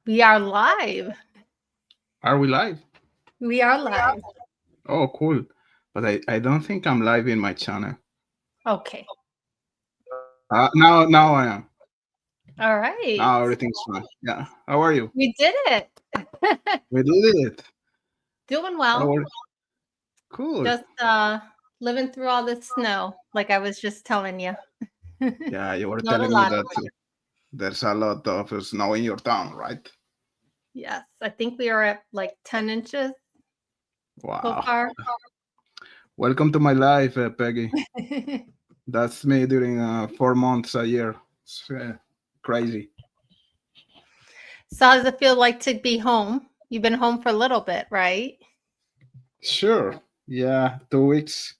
We are live. Are we live? We are live. Oh, cool. But I don't think I'm live in my channel. Okay. Now I am. All right. Now everything's fine. Yeah. How are you? We did it. We did it. Doing How well. are Cool. Just living through all this snow, like I was just telling you. Yeah, you were Not a telling me lot of that it. there's a lot of snow in your town, right? Yes. I think we are at like 10 inches so Wow. far. Welcome to my life, Peggy. That's me during 4 months a year. It's crazy. So how does it feel like to be home? You've been home for a little bit, right? Sure. Yeah, 2 weeks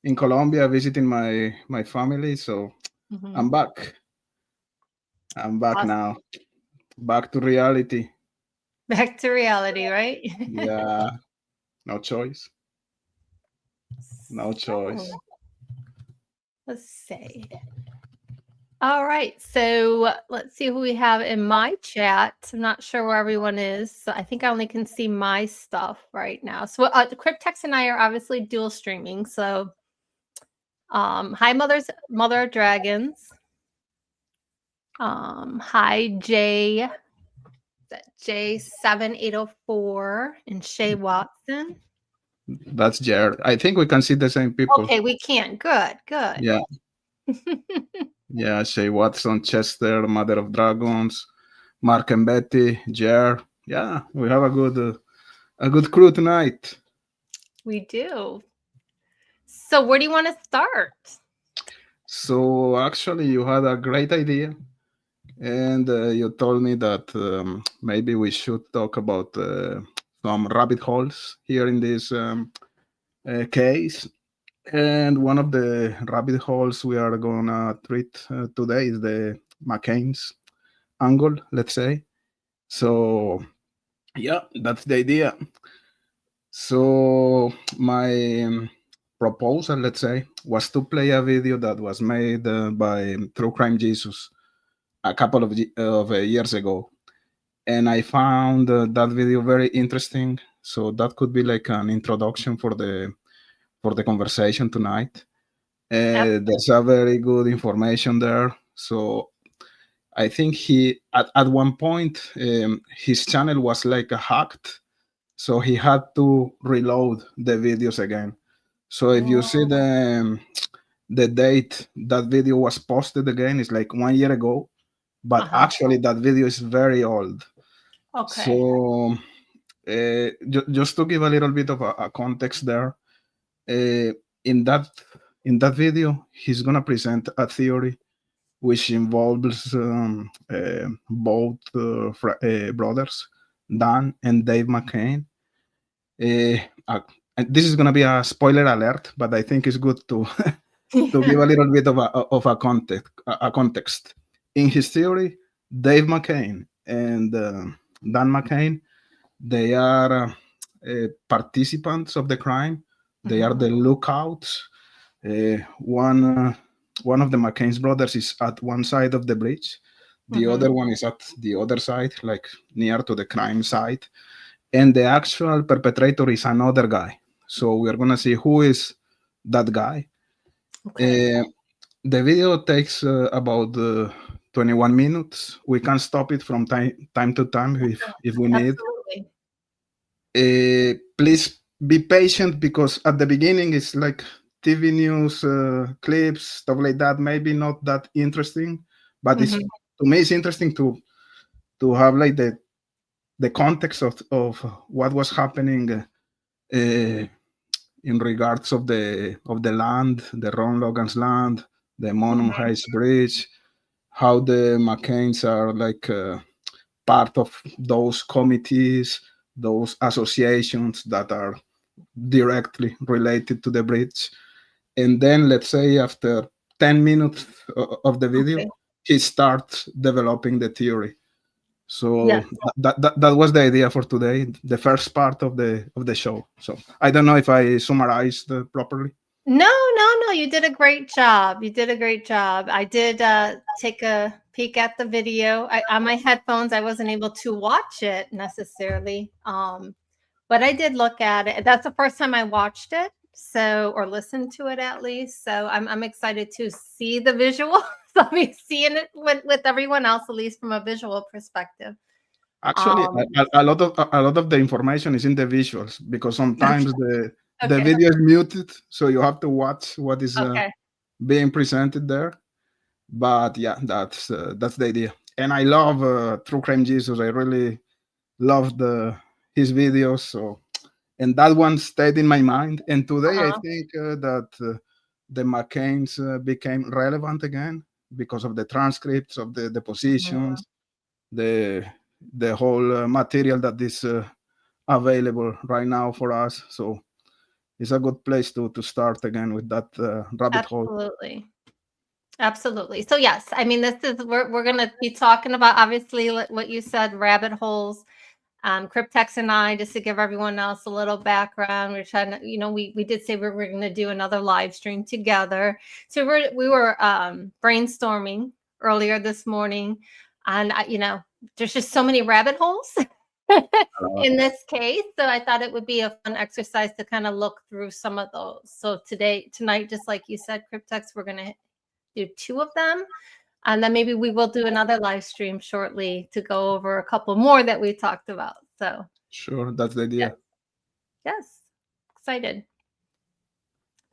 in Colombia visiting my family. So Hmm. I'm back. I'm back Awesome. now. Back to reality. Back to reality, right? Yeah, no choice. No choice. So let's see. All right. So let's see who we have in my chat. I'm not sure where everyone is. So I think I only can see my stuff right now. So the Cryptex and I are obviously dual streaming. So hi Mother of Dragons. Hi J7804 and Shay Watson. That's Jared. I think we can see the same people. Okay, we can. Good. Yeah, yeah. Shay Watson, Chester, Mother of Dragons, Mark and Betty, Jared. Yeah, we have a good crew tonight. We do. So where do you want to start? So actually, you had a great idea, and you told me that maybe we should talk about some rabbit holes here in this case. And one of the rabbit holes we are gonna treat today is the McCain's angle, let's say. So yeah, that's the idea. So my proposal, let's say, was to play a video that was made by True Crime Jesus a couple of years ago, and I found that video very interesting. So that could be like an introduction for the conversation tonight. There's a very good information there. So I think at one point his channel was like hacked, so he had to reload the videos again. So if you see the date that video was posted again, it's like 1 year ago, but Uh-huh. actually that video is very old. Okay. So just to give a little bit of a context there, uh, in that in that video, he's gonna present a theory which involves both brothers, Dan and Dave McCain. Uh, uh, and this is gonna be a spoiler alert, but I think it's good to to give a little bit of a context. A context. In his theory, Dave McCain and Dan McCain, they are participants of the crime. They are Mhm. the lookouts. Uh, one uh, one of the McCain's brothers is at one side of the bridge. The Mhm. other one is at the other side, like near to the crime site. And the actual perpetrator is another guy. So we are gonna see who is that guy. Okay. Uh, the video takes about 21 minutes. We can stop it from time to time if we need. Absolutely. Please be patient because at the beginning it's like TV news clips, stuff like that. Maybe not that interesting, but it's Mhm. to me it's interesting to have like the context of what was happening in regards of the land, the Ron Logan's land, the Monum Mhm. Heights Bridge, how the McCains are like part of those committees, those associations that are directly related to the bridge. And then, let's say, after 10 minutes of the video, Okay. he starts developing the theory. Yes. So that was the idea for today, the first part of the show. So I don't know if I summarized properly. No, no, no. You did a great job. You did a great job. I did take a peek at the video. On my headphones, I wasn't able to watch it necessarily, but I did look at it. That's the first time I watched it, so or listened to it at least. So I'm excited to see the visual. So I'll be seeing it with everyone else, at least from a visual perspective. Actually, Um, a lot of the information is in the visuals because sometimes the okay, video is muted, so you have to watch what is okay, being presented there. But yeah, that's the idea. And I love True Crime Jesus. I really love his videos. So, and that one stayed in my mind. And today I uh-huh, think that the McCains became relevant again because of the transcripts of the mhm. positions, the the whole material that is available right now for us. So it's a good place to start again with that rabbit hole. Absolutely. Absolutely. So yes, I mean this is we're going to be talking about obviously what you said, rabbit holes. Cryptex and I, just to give everyone else a little background, we're trying to, we did say we were going to do another live stream together. So we were brainstorming earlier this morning, and there's just so many rabbit holes in this case. So I thought it would be a fun exercise to kind of look through some of those. So tonight, just like you said, Cryptex, we're going to do two of them. And then maybe we will do another live stream shortly to go over a couple more that we talked about. So, Sure, that's the yes, idea. yes, excited.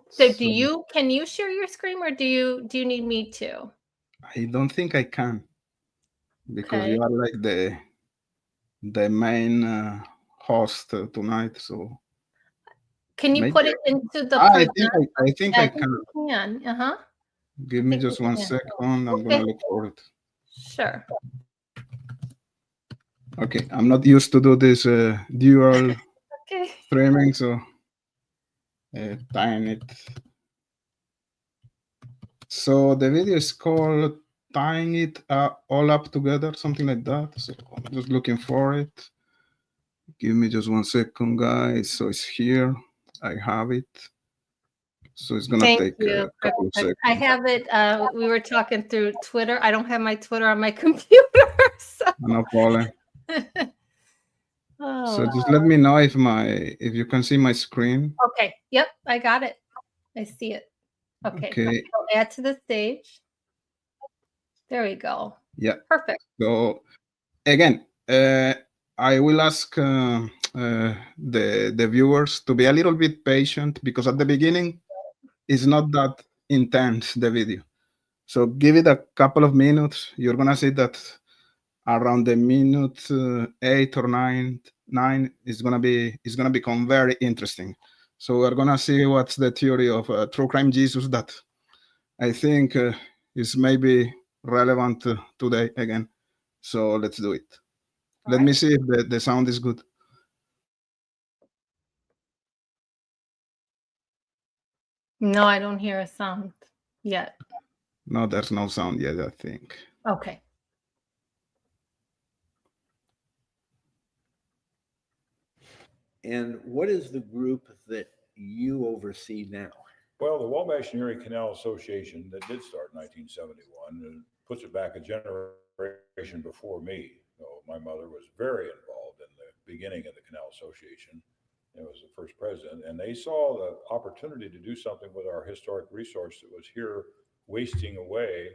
So, So can you share your screen, or do you need me to? I don't think I can because Okay. you are like the main host tonight. So Can you maybe put it into the I present? think I think Yeah, I I think can. you can. Uh-huh. Give I me think you just one can. second. I'm gonna Okay. look for it. Sure. Okay, I'm not used to do this dual Okay. streaming, so tying it. So the video is called "Tying It All Up Together," something like that. So I'm just looking for it. Give me just one second, guys. So it's here. I have it. So it's gonna Thank take you, a couple of Cryptex. I seconds. have it. We were talking through Twitter. I don't have my Twitter on my computer. So. No problem. So Oh, just let me know if you can see my screen. okay. Yep, I got it. I see it. Okay. Okay. I'll add to the stage. There we go. Yeah. Perfect. So again, I will ask the viewers to be a little bit patient because at the beginning it's not that intense the video. So give it a couple of minutes. You're gonna see that around the minute 8 or 9 it's gonna become very interesting. So we're gonna see what's the theory of true crime Jesus that I think is maybe relevant today again. So let's do it. All Let me right. see if the sound is good. No, I don't hear a sound yet. No, there's no sound yet, I think. Okay. And what is the group that you oversee now? Well, the Wabash and Erie Canal Association that did start in 1971 puts it back a generation before me. So my mother was very involved in the beginning of the Canal Association. It was the first president, and they saw the opportunity to do something with our historic resource that was here wasting away.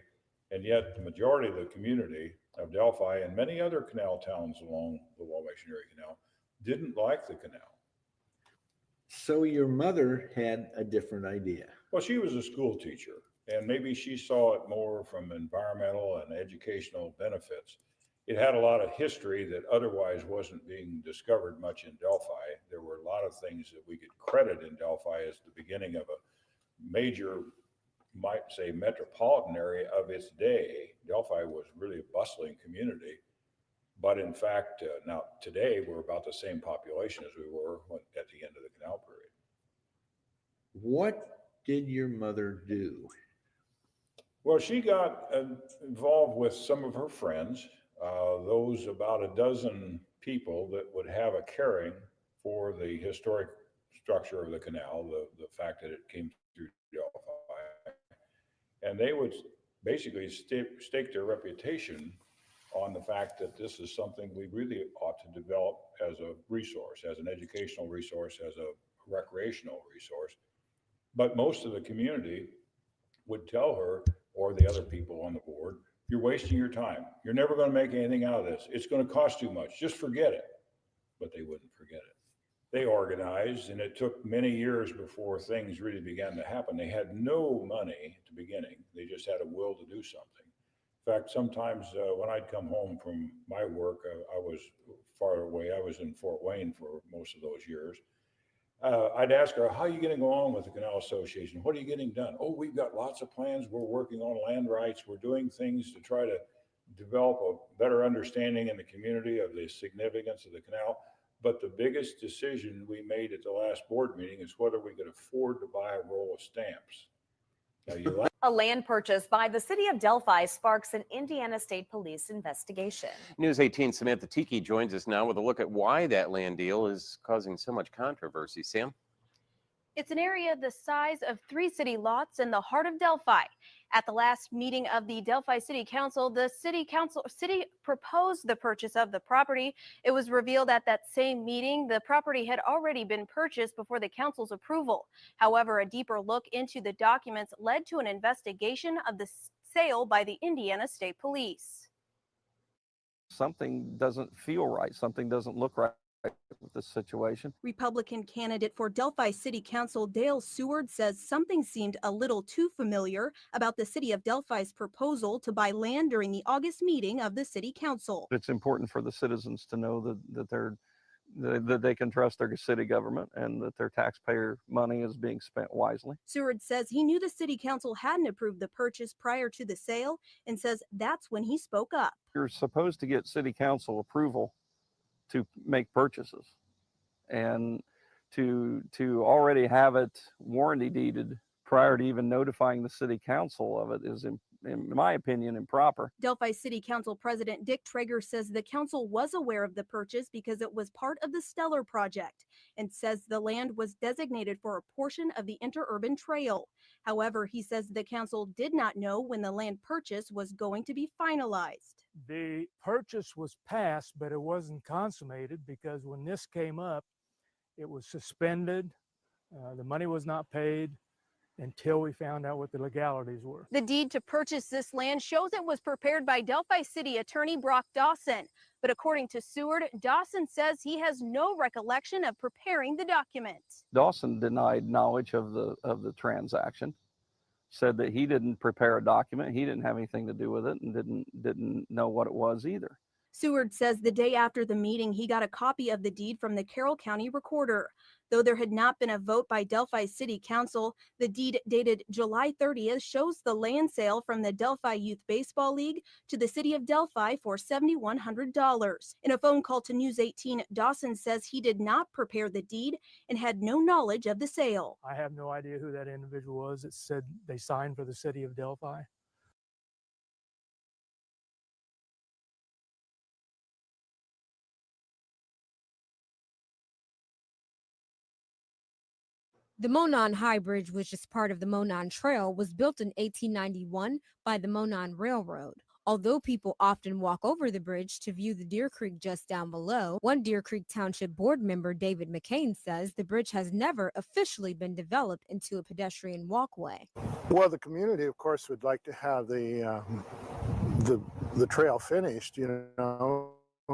And yet, the majority of the community of Delphi and many other canal towns along the Wabash and Erie Canal didn't like the canal. So your mother had a different idea. Well, she was a school teacher, and maybe she saw it more from environmental and educational benefits. It had a lot of history that otherwise wasn't being discovered much in Delphi. There were a lot of things that we could credit in Delphi as the beginning of a major, might say, metropolitan area of its day. Delphi was really a bustling community. But in fact, now today we're about the same population as we were at the end of the canal period. What did your mother do? Well, she got involved with some of her friends, those about a dozen people that would have a caring for the historic structure of the canal, the fact that it came through Delphi. And they would basically stake their reputation on the fact that this is something we really ought to develop as a resource, as an educational resource, as a recreational resource. But most of the community would tell her, or the other people on the board, you're wasting your time. You're never going to make anything out of this. It's going to cost too much. Just forget it. But they wouldn't forget it. They organized, and it took many years before things really began to happen. They had no money at the beginning. They just had a will to do something. In fact, sometimes when I'd come home from my work, I was far away. I was in Fort Wayne for most of those years. I'd ask her, how are you getting along with the Canal Association? What are you getting done? Oh, we've got lots of plans. We're working on land rights. We're doing things to try to develop a better understanding in the community of the significance of the canal. But the biggest decision we made at the last board meeting is whether we could afford to buy a roll of stamps. Now, you like A land purchase by the city of Delphi sparks an Indiana State Police investigation. News 18 Samantha Tiki joins us now with a look at why that land deal is causing so much controversy. Sam? It's an area the size of 3 city lots in the heart of Delphi. At the last meeting of the Delphi City Council, the city proposed the purchase of the property. It was revealed at that same meeting the property had already been purchased before the council's approval. However, a deeper look into the documents led to an investigation of the sale by the Indiana State Police. Something doesn't feel right. Something doesn't look right with this situation. Republican candidate for Delphi City Council Dale Seward says something seemed a little too familiar about the city of Delphi's proposal to buy land during the August meeting of the city council. It's important for the citizens to know that they can trust their city government and that their taxpayer money is being spent wisely. Seward says he knew the city council hadn't approved the purchase prior to the sale and says that's when he spoke up. You're supposed to get city council approval to make purchases, and to already have it warranty deeded prior to even notifying the city council of it is, in my opinion, improper. Delphi City Council President Dick Traeger says the council was aware of the purchase because it was part of the Stellar project and says the land was designated for a portion of the interurban trail. However, he says the council did not know when the land purchase was going to be finalized. The purchase was passed, but it wasn't consummated because when this came up, it was suspended. The money was not paid until we found out what the legalities were. The deed to purchase this land shows it was prepared by Delphi City Attorney Brock Dawson. But according to Seward, Dawson says he has no recollection of preparing the document. Dawson denied knowledge of the transaction, said that he didn't prepare a document, he didn't have anything to do with it, and didn't know what it was either. Seward says the day after the meeting, he got a copy of the deed from the Carroll County Recorder. Though there had not been a vote by Delphi City Council, the deed dated July 30th shows the land sale from the Delphi Youth Baseball League to the city of Delphi for $7,100. In a phone call to News 18, Dawson says he did not prepare the deed and had no knowledge of the sale. I have no idea who that individual was. It said they signed for the city of Delphi. The Monon High Bridge, which is part of the Monon Trail, was built in 1891 by the Monon Railroad. Although people often walk over the bridge to view the Deer Creek just down below, one Deer Creek Township board member, David McCain, says the bridge has never officially been developed into a pedestrian walkway. Well, the community, of course, would like to have the trail finished. You know,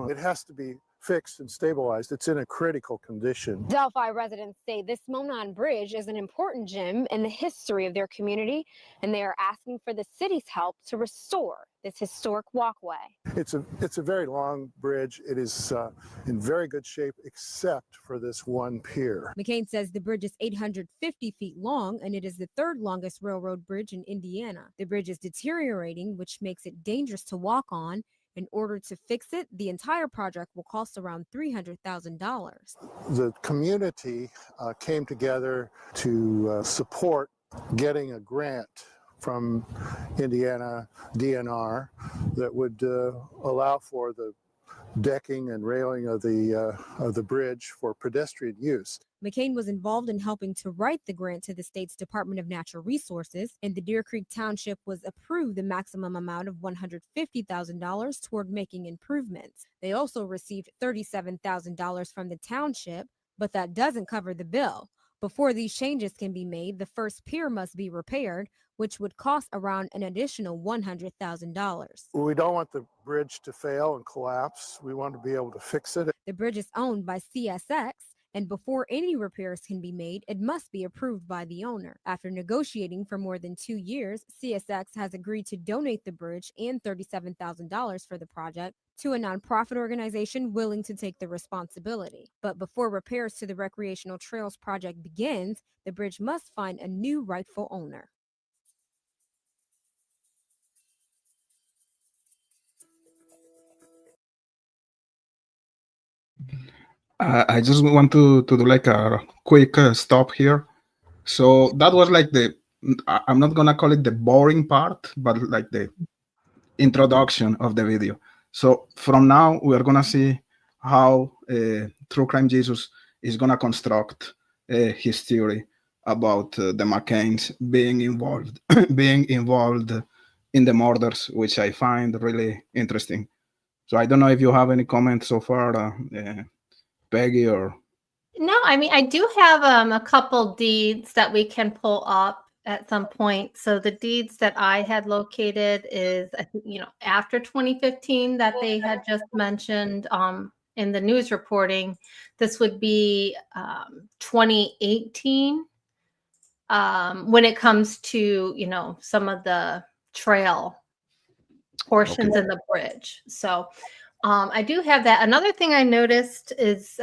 it has to be fixed and stabilized. It's in a critical condition. Delphi residents say this Monon Bridge is an important gem in the history of their community, and they are asking for the city's help to restore this historic walkway. It's a very long bridge. It is in very good shape except for this one pier. McCain says the bridge is 850 feet long, and it is the third longest railroad bridge in Indiana. The bridge is deteriorating, which makes it dangerous to walk on. In order to fix it, the entire project will cost around $300,000. The community came together to support getting a grant from Indiana DNR that would allow for the decking and railing of the bridge for pedestrian use. McCain was involved in helping to write the grant to the state's Department of Natural Resources, and the Deer Creek Township was approved the maximum amount of $150,000 toward making improvements. They also received $37,000 from the township, but that doesn't cover the bill. Before these changes can be made, the first pier must be repaired, which would cost around an additional $100,000. We don't want the bridge to fail and collapse. We want to be able to fix it. The bridge is owned by CSX, and before any repairs can be made, it must be approved by the owner. After negotiating for more than 2 years, CSX has agreed to donate the bridge and $37,000 for the project to a nonprofit organization willing to take the responsibility. But before repairs to the recreational trails project begins, the bridge must find a new rightful owner. I just want to do like a quick stop here. So that was like I'm not gonna call it the boring part, but like the introduction of the video. So from now we are gonna see how True Crime Jesus is gonna construct his theory about the McCains being involved, being involved in the murders, which I find really interesting. So I don't know if you have any comments so far, Peggy, or No, I mean, I do have a couple deeds that we can pull up at some point. So the deeds that I had located is, I think, after 2015 that they had just mentioned in the news reporting. This would be 2018 when it comes to, some of the trail portions in the bridge. So I do have that. Another thing I noticed is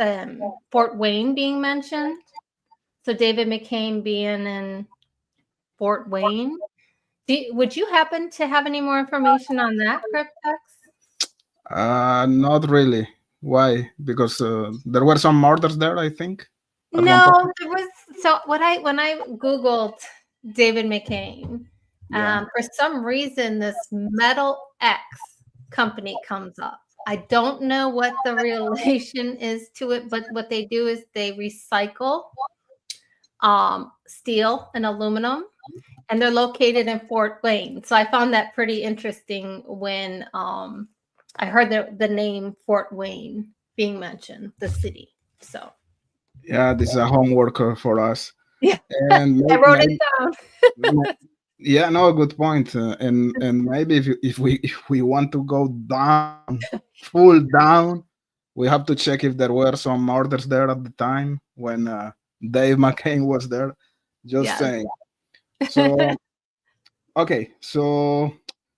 Fort Wayne being mentioned. So David McCain being in Fort Wayne. Would you happen to have any more information on that, Cryptex? Not really. Why? Because there were some murders there, I think. No, there was. So when I Googled David McCain, for some reason this Metal X company comes up. I don't know what the relation is to it, but what they do is they recycle steel and aluminum, and they're located in Fort Wayne. So I found that pretty interesting when I heard the name Fort Wayne being mentioned, the city. So yeah, this is a homework for us. Yeah, and I wrote it down. Yeah, no, good point. And maybe if we want to go down, full down, we have to check if there were some murders there at the time when Dave McCain was there. Just saying. So okay, so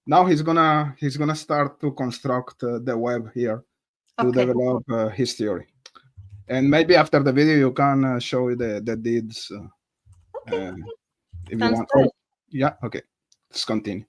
now he's gonna start to construct the web here to develop his theory. And maybe after the video you can show the deeds if you want. Good. Yeah, okay. Let's continue.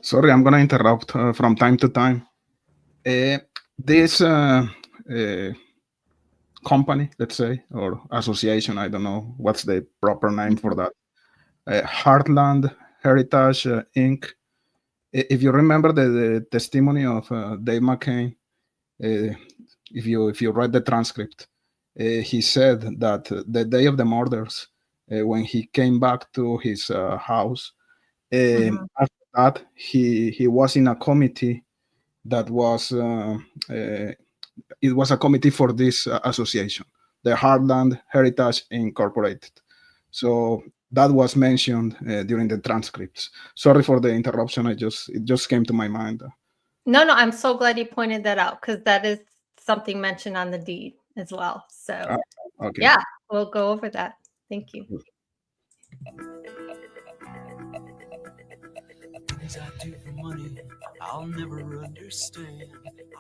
Sorry, I'm gonna interrupt from time to time. This company, let's say, or association, I don't know what's the proper name for that. Heartland Heritage Inc. If you remember the testimony of Dave McCain, if you read the transcript, he said that the day of the murders, when he came back to his house, after that he was in a committee that was it was a committee for this association, the Heartland Heritage Incorporated. So that was mentioned during the transcripts. Sorry for the interruption. It just came to my mind. No, I'm so glad you pointed that out because that is something mentioned on the deed as well. So, Okay. yeah, we'll go over that. Thank you. Things I do for money, I'll never understand.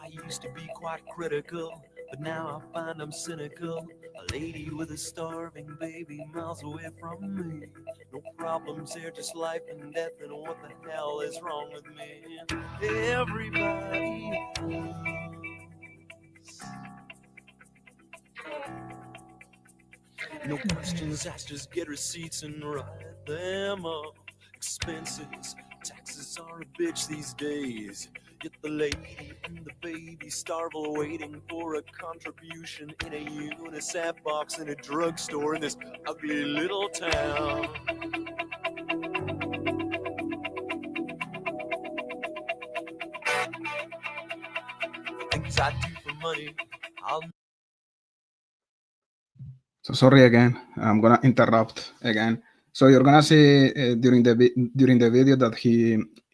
I used to be quite critical, but now I find I'm cynical. A lady with a starving baby miles away from me. No problems here, just life and death, and what the hell is wrong with me? Everybody knows. No questions asked, just get receipts and write them up. Expenses, taxes are a bitch these days. Yet the lady and the baby starve waiting for a contribution in a UNICEF box in a drugstore in this ugly little town. Things I do for money, I'll. So sorry again. I'm gonna interrupt again. So you're gonna see during the video that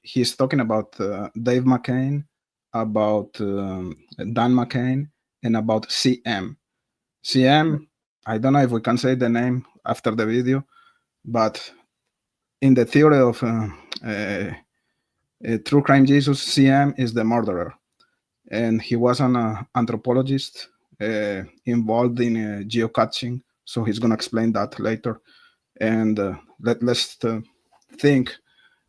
he's talking about Dave McCain, about Dan McCain, and about CM. CM, I don't know if we can say the name after the video, but in the theory of True Crime Jesus, CM is the murderer, and he was an anthropologist involved in geocaching. So he's gonna explain that later. And let's think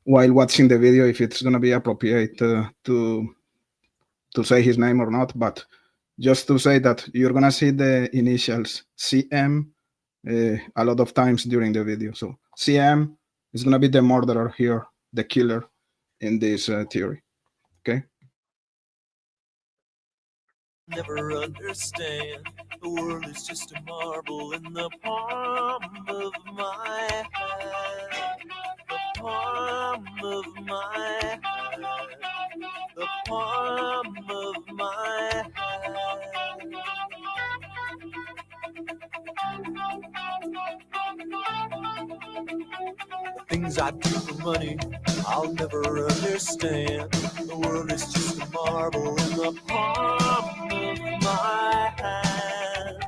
while watching the video if it's gonna be appropriate to say his name or not. But just to say that you're gonna see the initials CM a lot of times during the video. So CM is gonna be the murderer here, the killer in this theory. Okay. Never understand. The world is just a marble in the palm of my hand. The palm of my hand. The palm of my hand. The things I do for money, I'll never understand. The world is just a marble in the palm of my hand.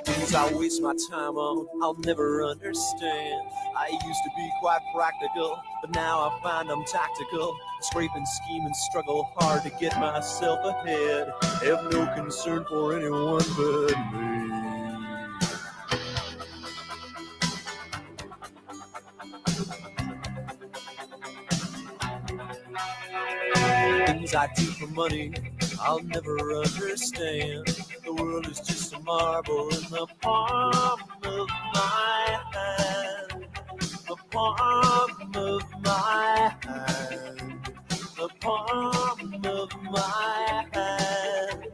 Things I waste my time on, I'll never understand. I used to be quite practical, but now I find I'm tactical. Scrape and scheme and struggle hard to get myself ahead. Have no concern for anyone but me. Things I do for money, I'll never understand. The world is just a marble in the palm of my hand. The palm of my hand. The palm of my hand.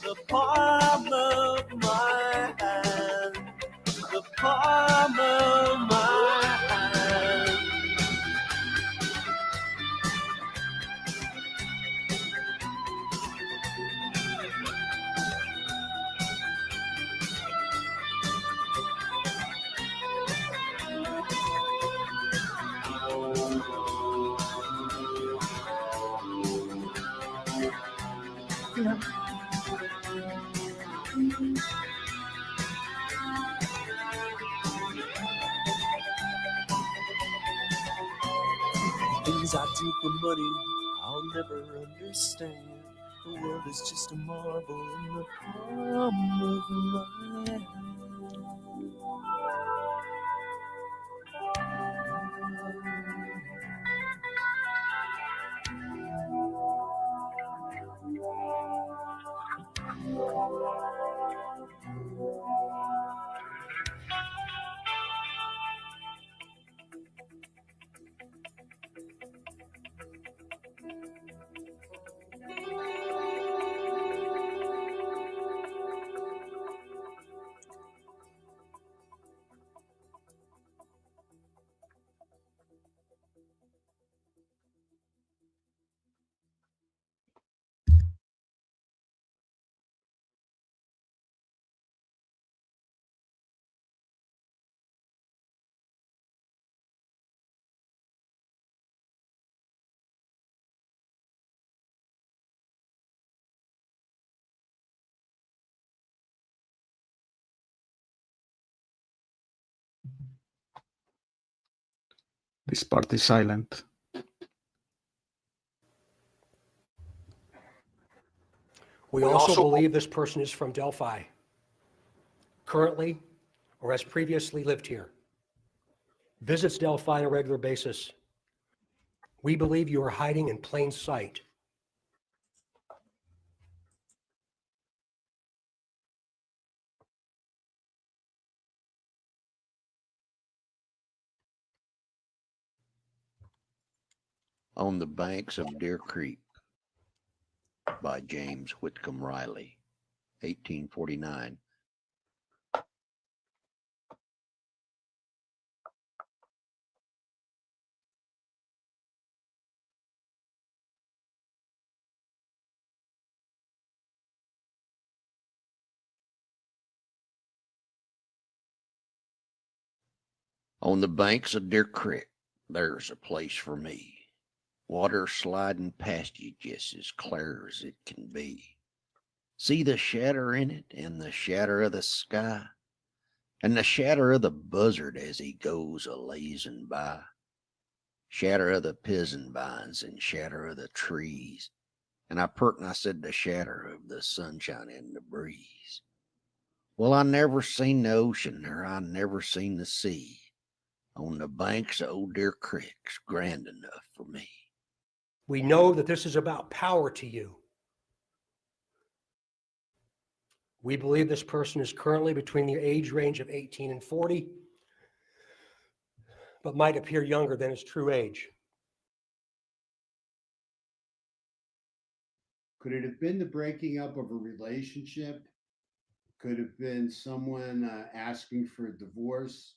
The palm of my hand. The palm of my hand. Yeah. Things I do for money, I'll never understand. The world is just a marble in the palm of my hand. This part is silent. We also believe this person is from Delphi, currently or has previously lived here, visits Delphi on a regular basis. We believe you are hiding in plain sight. On the Banks of Deer Creek by James Whitcomb Riley, 1849. On the banks of Deer Creek, there's a place for me. Water sliding past you just as clear as it can be. See the shadow in it and the shadow of the sky, and the shadow of the buzzard as he goes a-lazing by. Shadow of the pizen vines and shadow of the trees, and I perked and I said the shadow of the sunshine and the breeze. Well, I never seen the ocean, or I never seen the sea. On the banks of Old Deer Creek's grand enough for me. We know that this is about power to you. We believe this person is currently between the age range of 18 and 40, but might appear younger than his true age. Could it have been the breaking up of a relationship? Could have been someone asking for a divorce,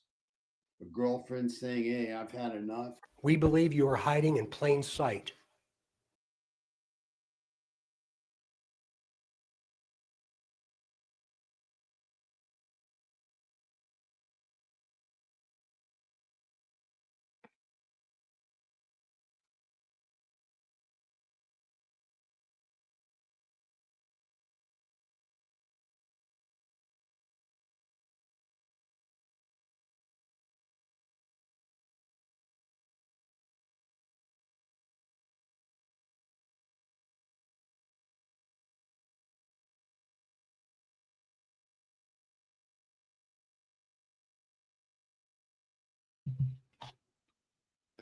a girlfriend saying, hey, I've had enough. We believe you are hiding in plain sight.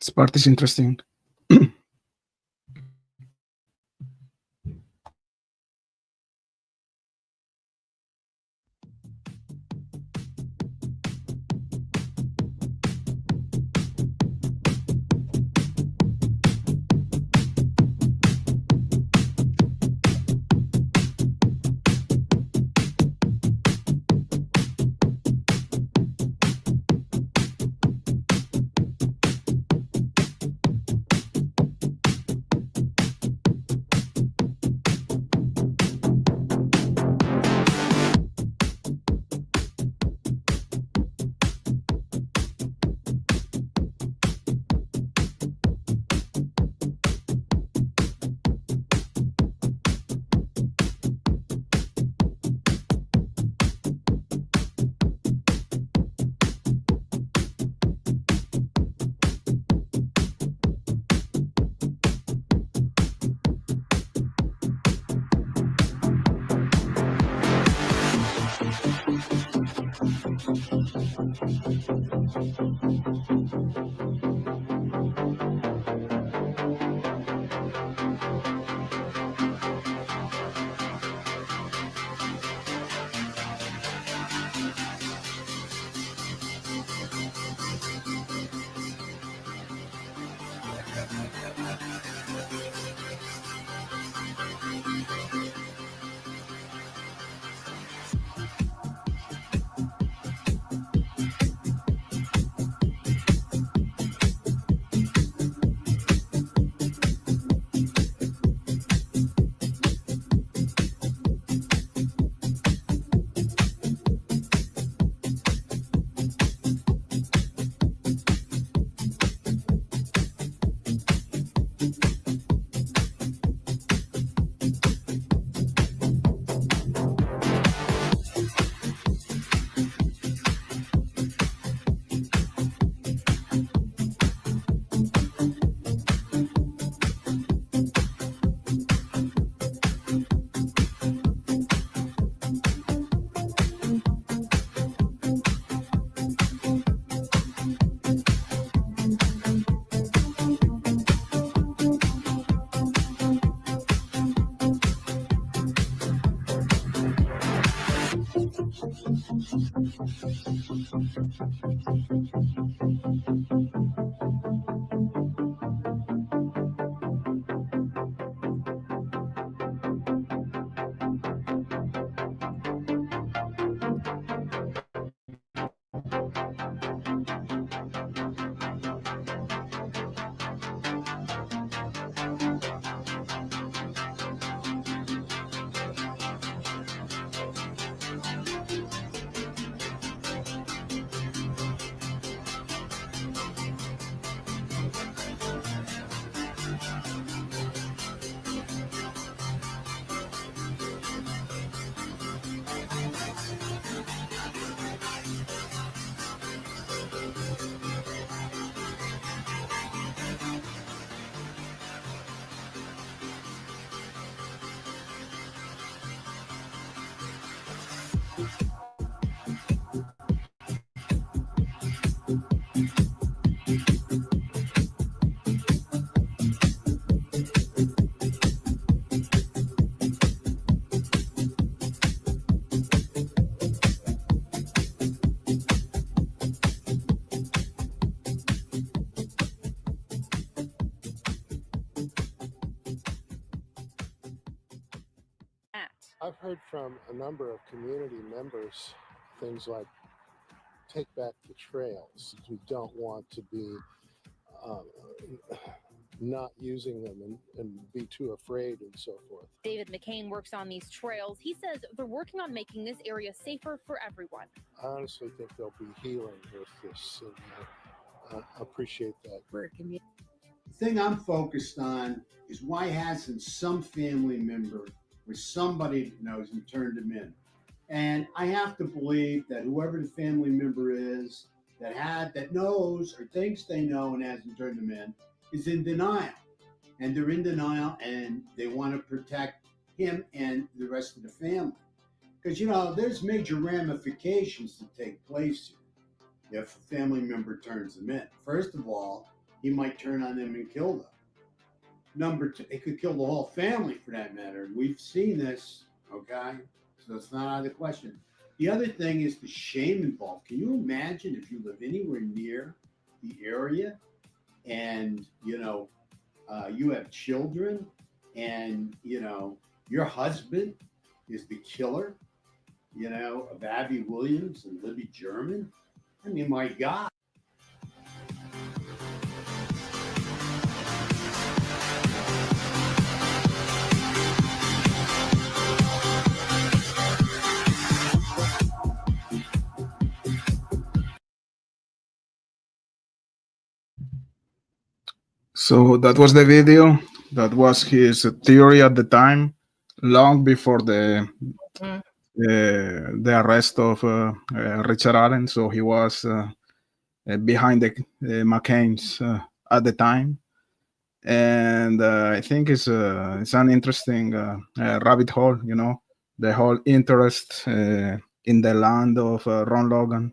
This part is interesting. I've heard from a number of community members things like take back the trails. We don't want to be not using them and be too afraid and so forth. David McCain works on these trails. He says they're working on making this area safer for everyone. I honestly think there'll be healing with this, and I appreciate that. The thing I'm focused on is why hasn't some family member or somebody that knows him turned him in? And I have to believe that whoever the family member is that knows or thinks they know and hasn't turned him in is in denial. And they're in denial and they want to protect him and the rest of the family. Because, there's major ramifications to take place here if a family member turns them in. First of all, he might turn on them and kill them. Number two, it could kill the whole family for that matter. We've seen this, okay? So it's not out of the question. The other thing is the shame involved. Can you imagine if you live anywhere near the area and, you have children and, your husband is the killer, of Abby Williams and Libby German? I mean, my God. So that was the video. That was his theory at the time, long before the arrest of Richard Allen. So he was behind the McCain's at the time, and I think it's an interesting rabbit hole. The whole interest in the land of Ron Logan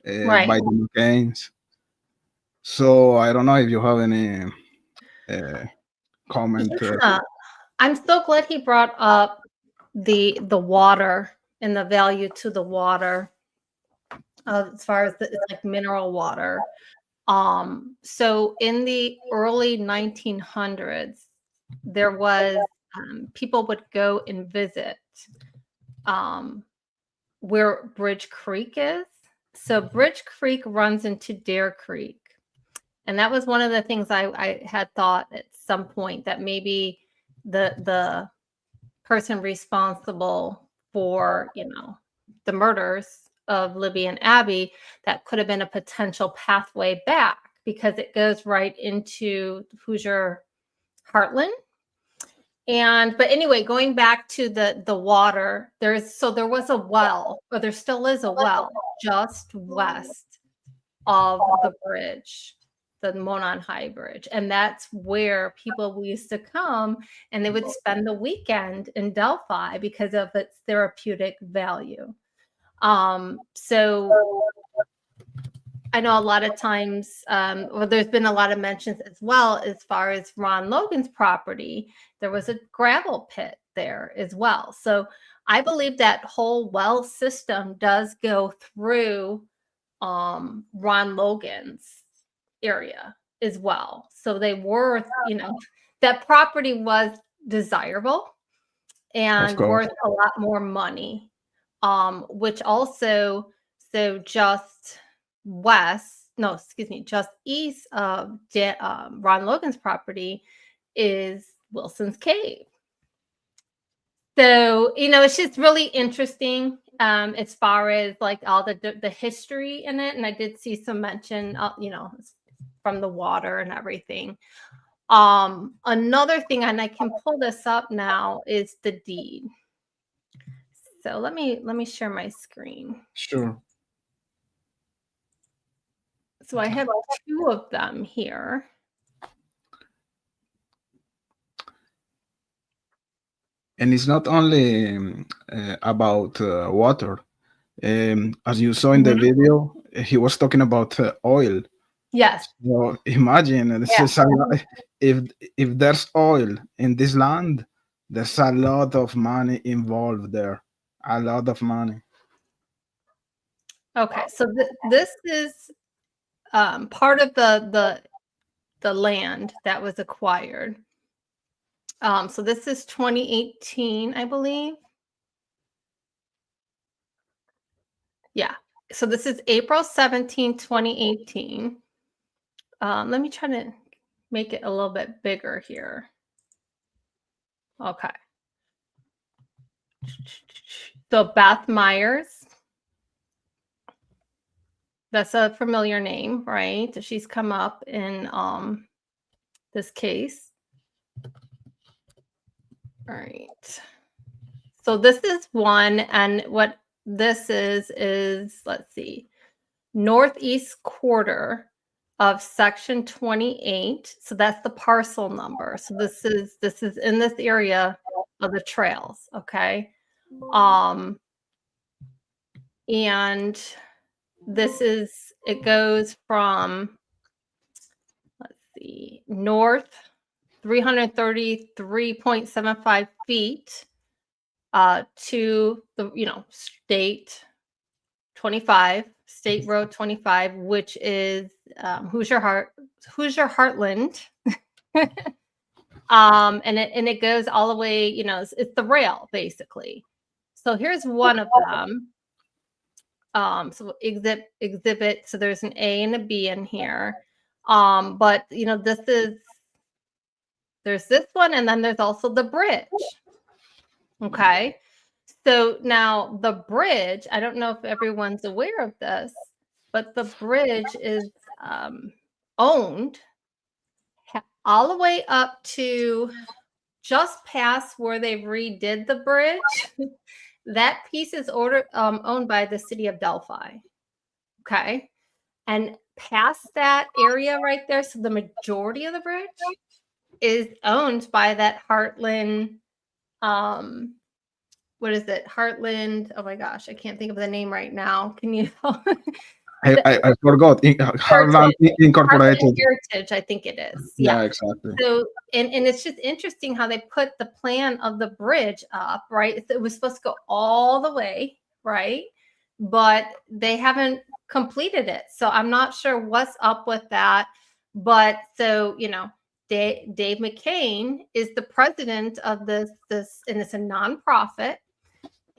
Right. by the McCains. So I don't know if you have any comment. Yeah. I'm so glad he brought up the water and the value to the water as far as it's like mineral water. So in the early 1900s, there was people would go and visit where Bridge Creek is. So Bridge Creek runs into Dare Creek. And that was one of the things I had thought at some point, that maybe the person responsible for, the murders of Libby and Abby, that could have been a potential pathway back, because it goes right into Hoosier Heartland. But anyway, going back to the water, there was a well, or there still is a well, just west of the bridge, the Monon High Bridge. And that's where people used to come, and they would spend the weekend in Delphi because of its therapeutic value. So I know a lot of times, there's been a lot of mentions as well as far as Ron Logan's property. There was a gravel pit there as well. So I believe that whole well system does go through Ron Logan's area as well. So they were, that property was desirable and course. worth a lot more money. Which also, so just east of Ron Logan's property is Wilson's Cave. So, it's just really interesting as far as like all the history in it. And I did see some mention, from the water and everything. Another thing, and I can pull this up now, is the deed. So let me share my screen. Sure. So I have two of them here. And it's not only about water. As you saw in the video, he was talking about oil. Yes. So imagine this is if there's oil in this land, there's a lot of money involved there. A lot of money. Okay, so this is part of the land that was acquired. So this is 2018, I believe. Yeah. So this is April 17, 2018. Let me try to make it a little bit bigger here. Okay. So Beth Myers. That's a familiar name, right? She's come up in this case. All right. So this is one, and what this is, let's see, northeast quarter of section 28. So that's the parcel number. So this is in this area of the trails, okay? And this is, it goes from, let's see, north 333.75 feet to the, state 25, State Road 25, which is Hoosier Heartland. And it goes all the way, it's the rail basically. So here's one of them. So exhibit, so there's an A and a B in here. But there's this one, and then there's also the bridge. Okay. So now the bridge, I don't know if everyone's aware of this, but the bridge is owned all the way up to just past where they redid the bridge. That piece is owned by the city of Delphi. Okay. And past that area right there, so the majority of the bridge is owned by that Heartland, what is it? Heartland. Oh my gosh, I can't think of the name right now. Can you? I forgot. Heartland Incorporated. Heartland Heritage, I think it is. Yeah, exactly. So, and it's just interesting how they put the plan of the bridge up, right? It was supposed to go all the way, right? But they haven't completed it. So I'm not sure what's up with that. But so, Dave McCain is the president of this, and it's a nonprofit.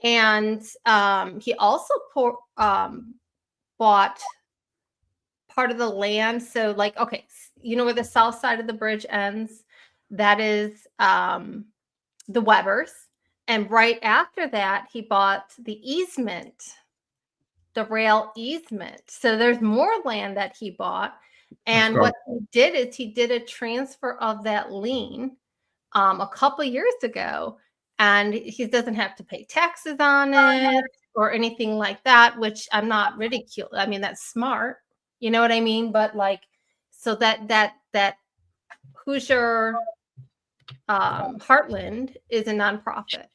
And he also bought part of the land. So like, okay, where the south side of the bridge ends? That is the Webbers. And right after that, he bought the easement, the rail easement. So there's more land that he bought. And what he did is he did a transfer of that lien a couple years ago. And he doesn't have to pay taxes on it or anything like that, which I'm not ridiculing. I mean, that's smart. You know what I mean? But like, so that Hoosier Heartland is a nonprofit.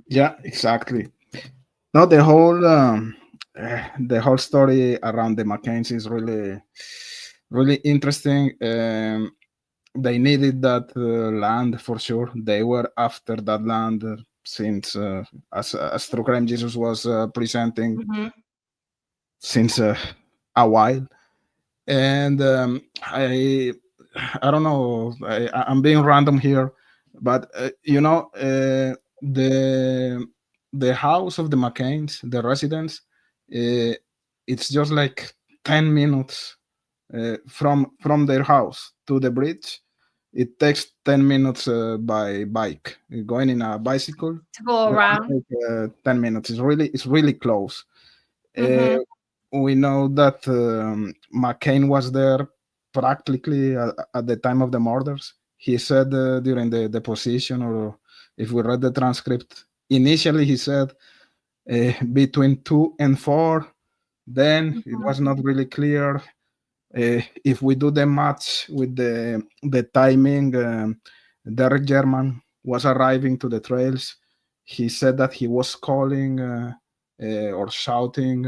Yeah, exactly. No, the whole story around the McCains is really, really interesting. They needed that land for sure. They were after that land since, as True Crime Jesus was presenting. since a while. And I don't know, I'm being random here, but the house of the McCains, the residence, it's just like 10 minutes from their house to the bridge. It takes 10 minutes by bike. Going in a bicycle, To go will around. take 10 minutes. It's really close. Mhm. We know that McCain was there practically at the time of the murders. He said during the deposition, or if we read the transcript, initially he said between 2 and 4. Then it Mhm. was not really clear. If we do the match with the timing, Derek German was arriving to the trails. He said that he was calling or shouting,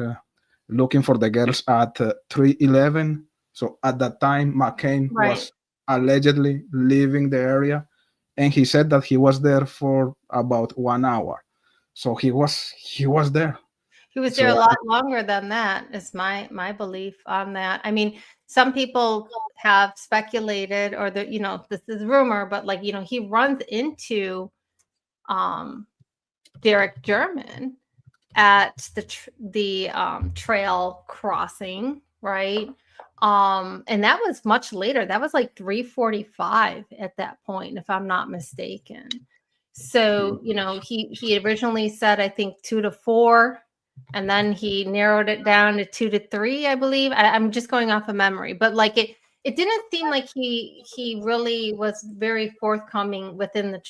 looking for the girls at 3:11. So at that time, McCain Right. was allegedly leaving the area, and he said that he was there for about 1 hour. So he was there. He was there a So lot longer than that, is my belief on that. I mean, some people have speculated, or this is rumor, but like, he runs into um Derek German at the trail crossing, right? And that was much later. That was like 3:45 at that point, if I'm not mistaken. So, he originally said, I think 2 to 4, and then he narrowed it down to 2 to 3, I believe. I'm just going off of memory, but like it didn't seem like he really was very forthcoming within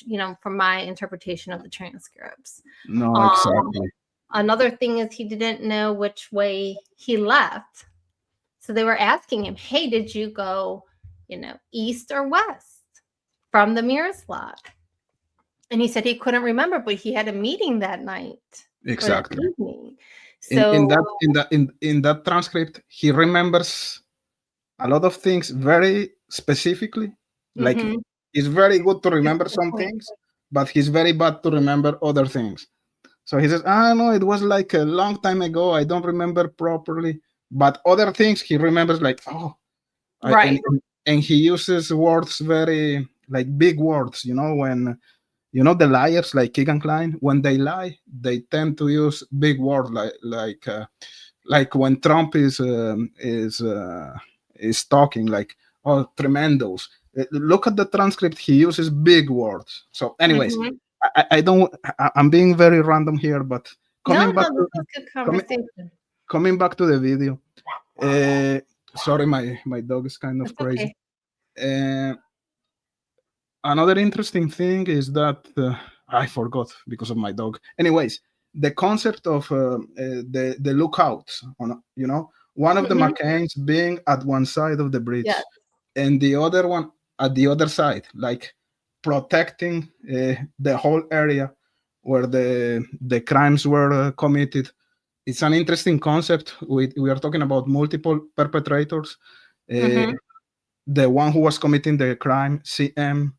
from my interpretation of the transcripts. no, Um, exactly. Another thing is he didn't know which way he left. So they were asking him, "Hey, did you go, east or west from the mirror slot?" And he said he couldn't remember, but he had a meeting that night or that Exactly. evening. In So, that transcript, he remembers a lot of things very specifically. Like, mhm, he's very good to that's a remember good some point. things, but he's very bad to remember other things. So he says, "Ah, no, it was like a long time ago. I don't remember properly." But other things he remembers, like, oh, Right. and he uses words very like big words. When the liars like Keegan Klein, when they lie, they tend to use big words like when Trump is talking, like, oh, tremendos. Look at the transcript; he uses big words. So, anyways, Mhm. I don't. I'm being very random here, but No, coming back no, to this is good coming conversation. coming back to the video. Sorry, my dog is kind of It's crazy. okay. Uh, Another interesting thing is that I forgot because of my dog. Anyways, the concept of the lookouts on one of the Mhm. McCains being at one side of the bridge Yes. and the other one at the other side, like protecting the whole area where the crimes were committed. It's an interesting concept. We are talking about multiple perpetrators. Uh, Mhm. the one who was committing the crime, CM,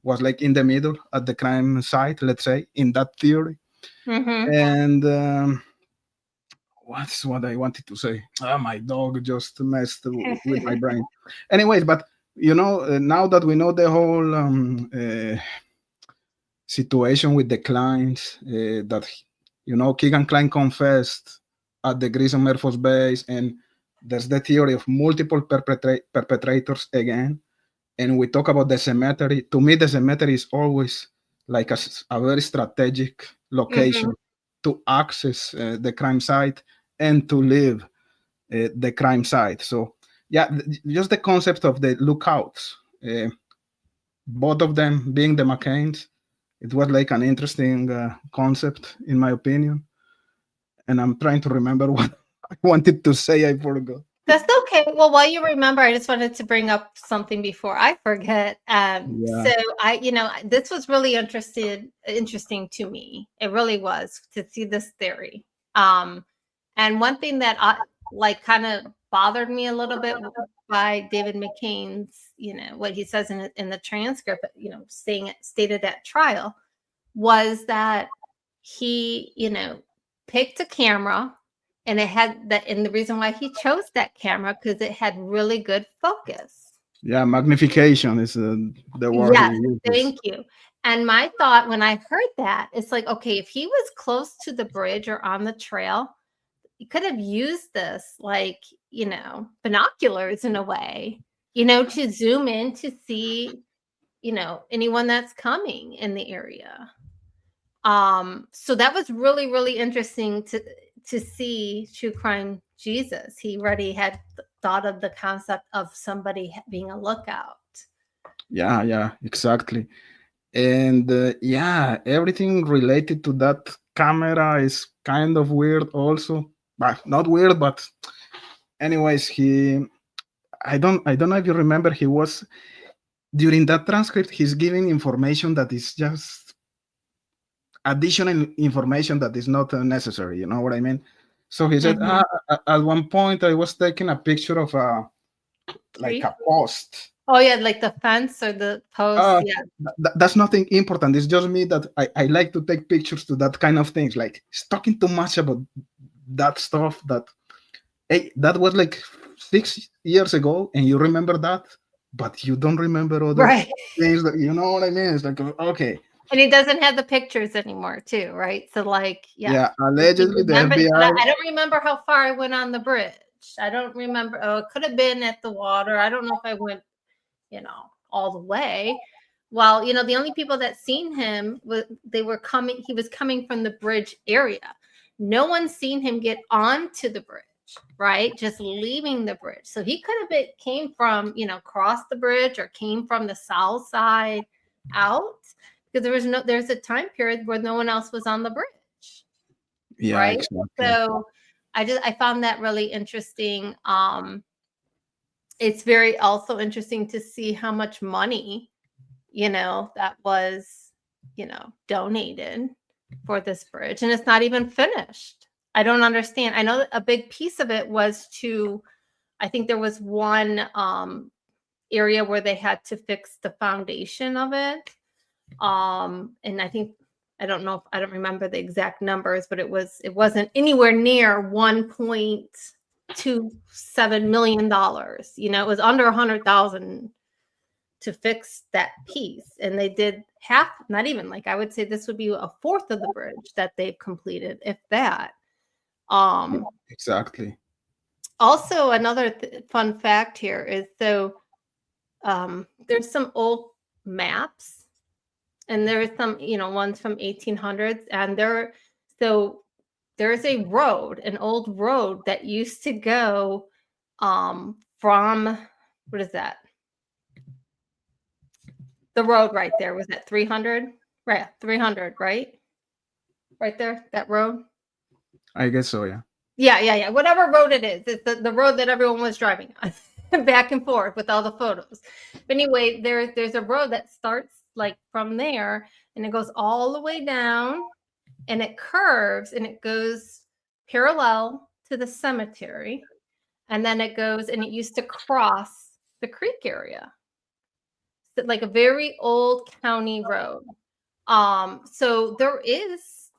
was like in the middle at the crime site, let's say, in that theory. Mhm. And what's what I wanted to say? My dog just messed with my brain. Anyways, but now that we know the whole situation with the clients, that Keegan Klein confessed at the Grissom Air Force Base, and there's the theory of multiple perpetrators again. And we talk about the cemetery. To me, the cemetery is always like a very strategic location Mhm. to access the crime site and to leave the crime site. So, yeah, just the concept of the lookouts, both of them being the McCains, it was like an interesting concept, in my opinion. And I'm trying to remember what I wanted to say. I forgot. That's okay. Well, while you remember, I just wanted to bring up something before I forget. Yeah. So this was really interesting to me. It really was, to see this theory. And one thing that like kind of bothered me a little bit by David McCain's, what he says in the transcript, stated at trial, was that he, picked a camera and it had that. And the reason why he chose that camera because it had really good focus. Yeah, magnification is the word Yes, he uses. thank you. And my thought when I heard that, it's like, okay, if he was close to the bridge or on the trail, he could have used this like, binoculars in a way, to zoom in to see, anyone that's coming in the area. So that was really, really interesting to see True Crime Jesus. He already had thought of the concept of somebody being a lookout. Yeah, exactly. And yeah, everything related to that camera is kind of weird also. But not weird, but anyways, I don't know if you remember, he was during that transcript, he's giving information that is just additional information that is not necessary. You know what I mean? So he said, at one point I was taking a picture of like a post. Oh yeah, like the fence or the post. Yeah. That's nothing important. It's just me that I like to take pictures to that kind of things. Like he's talking too much about that stuff that was like 6 years ago, and you remember that, but you don't remember other things. That, you know what I mean? It's like, okay. And he doesn't have the pictures anymore, too, right? So, like, yeah, allegedly the FBI. I don't remember how far I went on the bridge. I don't remember. Oh, it could have been at the water. I don't know if I went, all the way. Well, the only people that seen him he was coming from the bridge area. No one's seen him get onto the bridge, right? Just leaving the bridge. So he could have came from, cross the bridge or came from the south side out. Because there's a time period where no one else was on the bridge. Yeah, right? exactly. So I found that really interesting. It's very also interesting to see how much money, that was, donated for this bridge. And it's not even finished. I don't understand. I know that a big piece of it was I think there was one area where they had to fix the foundation of it. And I don't remember the exact numbers, but it wasn't anywhere near $1.27 million. It was under 100,000 to fix that piece. And they did half, not even, like, I would say this would be a fourth of the bridge that they've completed, if that. Exactly. Also, another fun fact here is there's some old maps. And there's some, ones from 1800s, and there's a road, an old road that used to go from, what is that? The road right there, was that 300? Right, 300, right? Right there, that road? I guess so, yeah. Yeah. Whatever road it is, it's the road that everyone was driving on, back and forth with all the photos. But anyway, there's a road that starts like from there, and it goes all the way down, and it curves, and it goes parallel to the cemetery, and then it goes, and it used to cross the creek area. So like a very old county road. So there is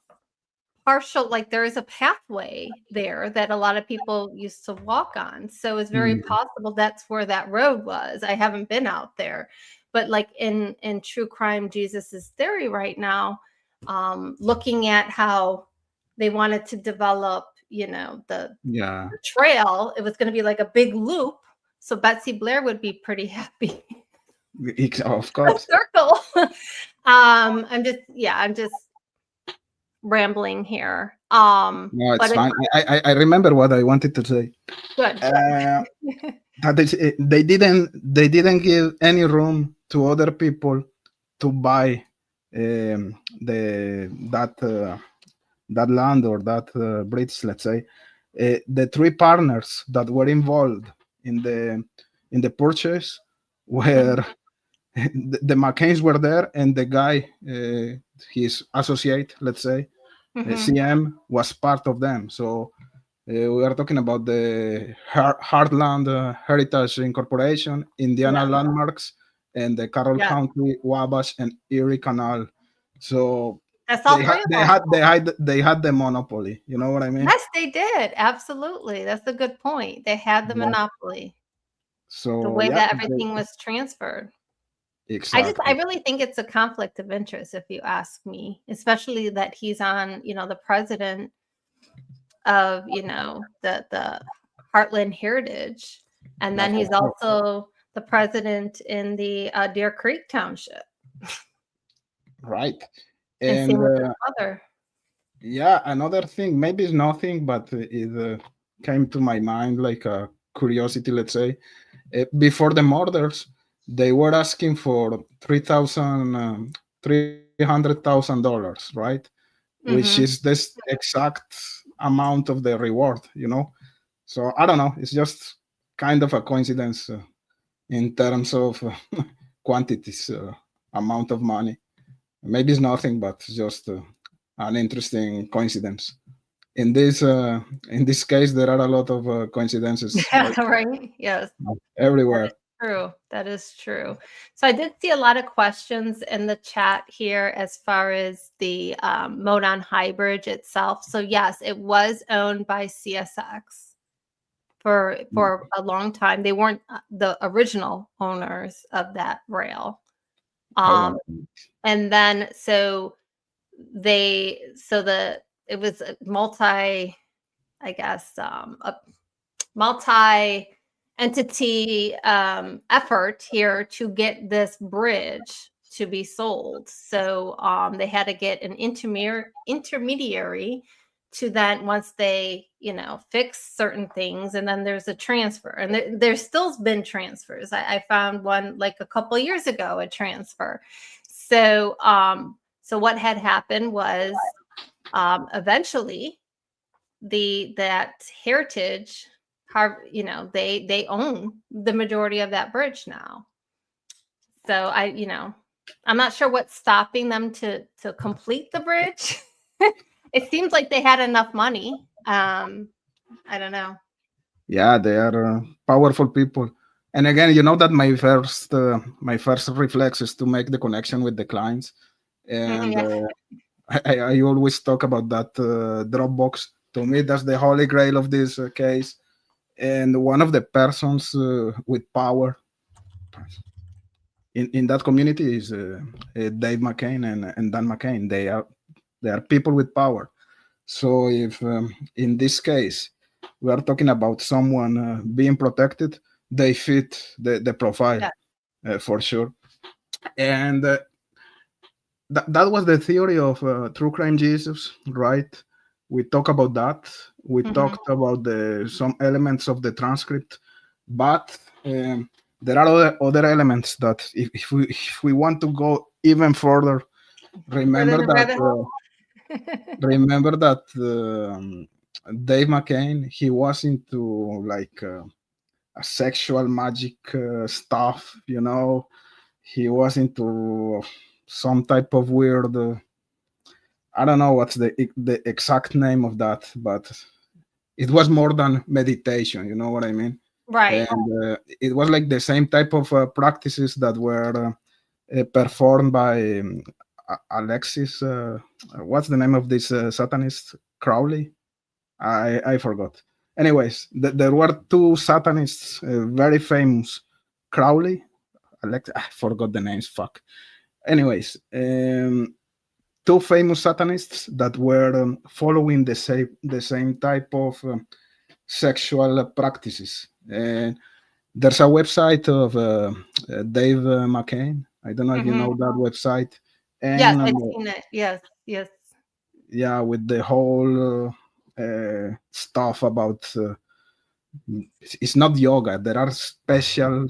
there is a pathway there that a lot of people used to walk on. So it's very possible that's where that road was. I haven't been out there, but like in True Crime Jesus's theory right now, looking at how they wanted to develop, the trail, it was going to be like a big loop. So Betsy Blair would be pretty happy. Of course. Circle. I'm just rambling here. No, it's fine. I remember what I wanted to say. Good. That they didn't give any room to other people to buy that land or that bridge, let's say. The three partners that were involved in the purchase were the McCains were there, and the guy, his associate, let's say, CM, was part of them. So we are talking about the Heartland Heritage Incorporation, Indiana Landmarks, and the Carroll County, Wabash, and Erie Canal. So That's all three of them. They had the monopoly. You know what I mean? Yes, they did. Absolutely. That's a good point. They had the Yeah. monopoly. The So way yeah, that everything was transferred. I exactly. really think it's a conflict of interest, if you ask me, especially that he's on, the president of, the Heartland Heritage, and then he's also the president in the Deer Creek Township, Right. and And same with his mother. yeah, another thing, maybe it's nothing, but it came to my mind like a curiosity, let's say. Before the murders, they were asking for $300,000, right? Which is this exact amount of the reward, So I don't know. It's just kind of a coincidence in terms of quantities, amount of money. Maybe it's nothing, but just an interesting coincidence. In this case, there are a lot of coincidences Yeah, right. Yes. everywhere. True. That is true. So I did see a lot of questions in the chat here as far as the Monon High Bridge itself. So yes, it was owned by CSX for a long time. They weren't the original owners of that rail. And then it was a multi entity effort here to get this bridge to be sold. So they had to get an intermediary to then, once they fix certain things, and then there's a transfer, and there's still been transfers. I found one like a couple years ago, a transfer. So what had happened was eventually that Heritage, they own the majority of that bridge now. So I'm not sure what's stopping them to complete the bridge. It seems like they had enough money. I don't know. Yeah, they are powerful people. And again, you know that my first reflex is to make the connection with the clients, and I always talk about that Dropbox. To me, that's the holy grail of this case. And one of the persons with power in that community is Dave McCain and Dan McCain. They are people with power. So if in this case we are talking about someone being protected, they fit the profile for sure. And that was the theory of True Crime Jesus, right? We talk about that. We talked about some elements of the transcript, but there are other elements that if we want to go even further, remember that Dave McCain, he was into like a sexual magic stuff, He was into some type of weird. I don't know what's the exact name of that, but it was more than meditation. You know what I mean? Right. And it was like the same type of practices that were performed by Alexis. What's the name of this Satanist? Crowley? I forgot. Anyways, there were two Satanists, very famous. Crowley, I forgot the names. Fuck. Anyways, two famous Satanists that were following the same type of sexual practices. There's a website of Dave McCain. I don't know if you know that website. And, yes, I've seen it. Yes. Yeah, with the whole stuff about it's not yoga. There are special.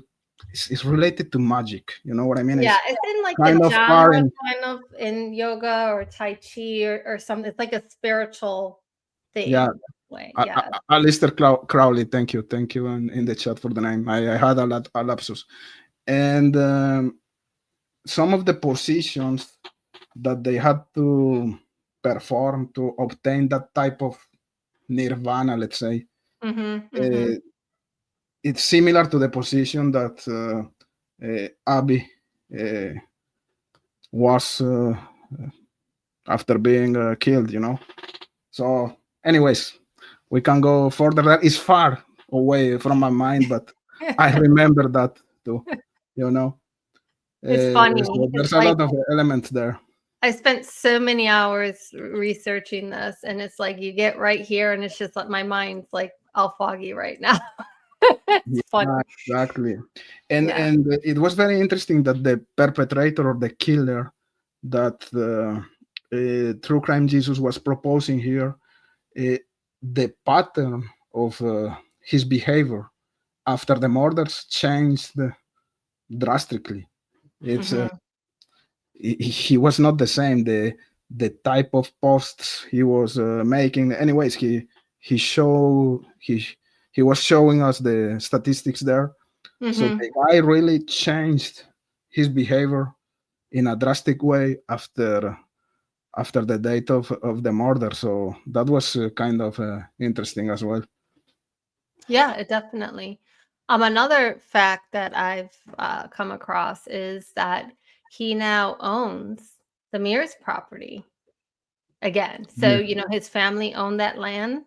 It's related to magic. You know what I mean? Yeah, it's in like kind the of genre, foreign. kind of in yoga or Tai Chi or something. It's like a spiritual thing. Yeah. Way. Alistair Crowley, thank you in the chat for the name. I had a lapsus, and some of the positions that they had to perform to obtain that type of nirvana, let's say, it's similar to the position that Abby was after being killed, you know. So, anyways, we can go further. That is far away from my mind, but I remember that too, you know. It's funny. So there's It's a like lot of elements there. I spent so many hours researching this, and it's like you get right here, and it's just like my mind's like all foggy right now. It's funny. Yeah, exactly. And Yeah. it was very interesting that the perpetrator or the killer that True Crime Jesus was proposing here, the pattern of his behavior after the murders changed drastically. It's Mhm. he was not the same. The type of posts he was making. Anyways, he was showing us the statistics there. So Mhm. the guy really changed his behavior in a drastic way after the date of the murder. So that was kind of interesting as well. Yeah, it definitely. Another fact that I've come across is that he now owns the Mears property again. So, Yeah, you know, his family owned that land,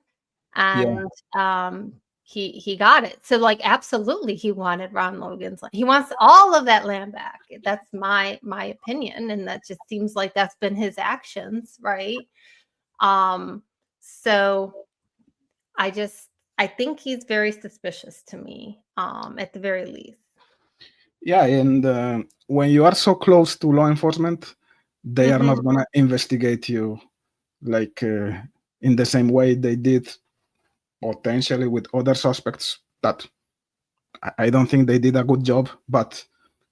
yeah, and he got it. So, like, absolutely, he wanted Ron Logan's land. He wants all of that land back. That's my opinion, and that just seems like that's been his actions, right? Um, so I just I think he's very suspicious to me, at the very least. yeah. And when you are so close to law enforcement, they are Mhm. not gonna investigate you like in the same way they did potentially with other suspects. That I don't think they did a good job, but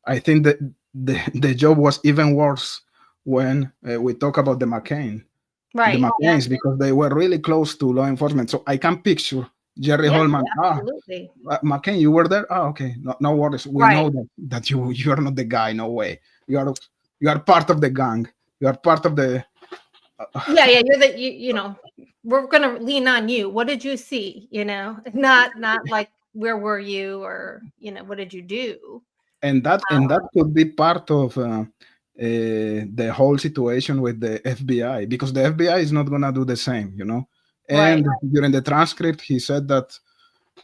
I think that the job was even worse when we talk about the Right. Yeah. McCains, because they were really close to law enforcement. So I can picture Jerry Yeah, Holman. absolutely. McCain, you were there. Okay, no worries. We Right. know that you are not the guy. No way. You are part of the gang. You are part of the. Yeah, you're you know, we're gonna lean on you. What did you see? You know, not like where were you, or you know, what did you do? And that could be part of the whole situation with the FBI, because the FBI is not gonna do the same, you know. Right. And during the transcript, he said that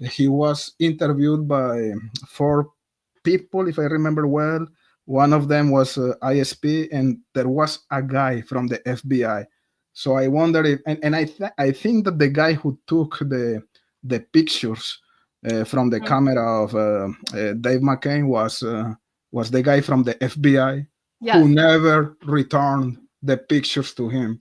he was interviewed by four people, if I remember well. One of them was ISP, and there was a guy from the FBI. So I wonder if, and I think that the guy who took the pictures from the Mhm. camera of Dave McCain was the guy from the FBI who Yes. never returned the pictures to him.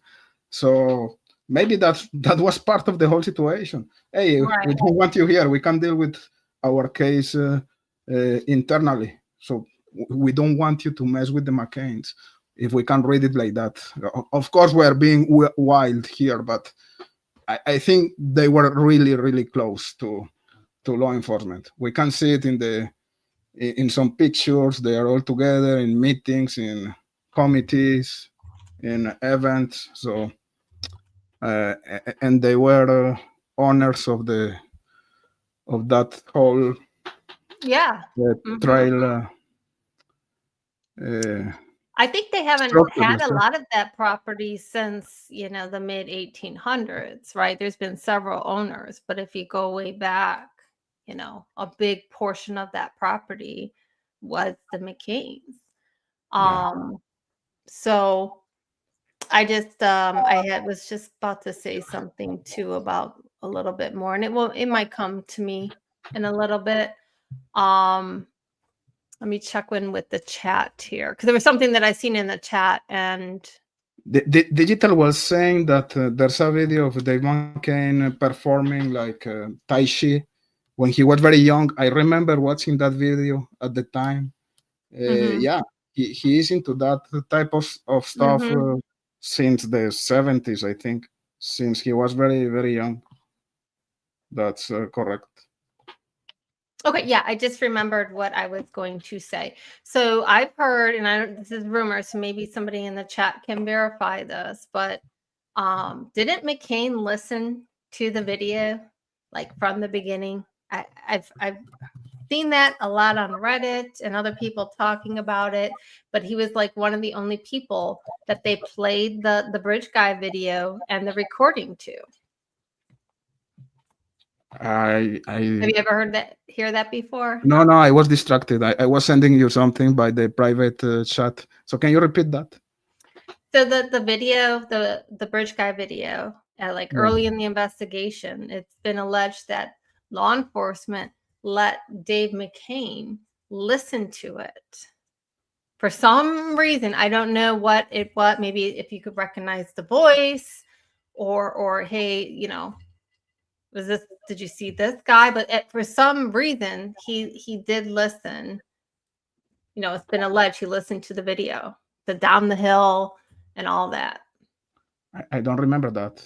So maybe that was part of the whole situation. Hey, Right. we don't want you here. We can deal with our case internally. So we don't want you to mess with the McCains. If we can read it like that. Of course, we're being wild here, but I think they were really, really close to law enforcement. We can see it in some pictures. They are all together in meetings, in committees, in events. So and they were owners of that whole Yeah. Mhm. trail uh, I think they haven't structure. had Let's a say. lot of that property since, you know, the mid 1800s, right? There's been several owners, but if you go way back, you know, a big portion of that property was the McCains. Yeah. Um, so I had was just about to say something too about a little bit more, and it might come to me in a little bit. Um, Let me check in with the chat here, because there was something that I seen in the chat, and The Digital was saying that there's a video of Dave McCain performing like Tai Chi when he was very young. I remember watching that video at the time. Mhm. Yeah, he is into that type of stuff Mhm. since the 70s, I think, since he was very, very young. That's correct. Okay, yeah, I just remembered what I was going to say. So I've heard, and I don't, this is rumor, so maybe somebody in the chat can verify this, but didn't McCain listen to the video like from the beginning? I seen that a lot on Reddit and other people talking about it, but he was like one of the only people that they played the bridge guy video and the recording to. Have you ever hear that before? No, I was distracted. I was sending you something by the private chat. So can you repeat that? So the video, the bridge guy video, like Yeah. early in the investigation, it's been alleged that law enforcement let Dave McCain listen to it. For some reason, I don't know what. Maybe if you could recognize the voice, or hey, did you see this guy? But for some reason, he did listen. It's been alleged he listened to the video, the down the hill and all that. I don't remember that.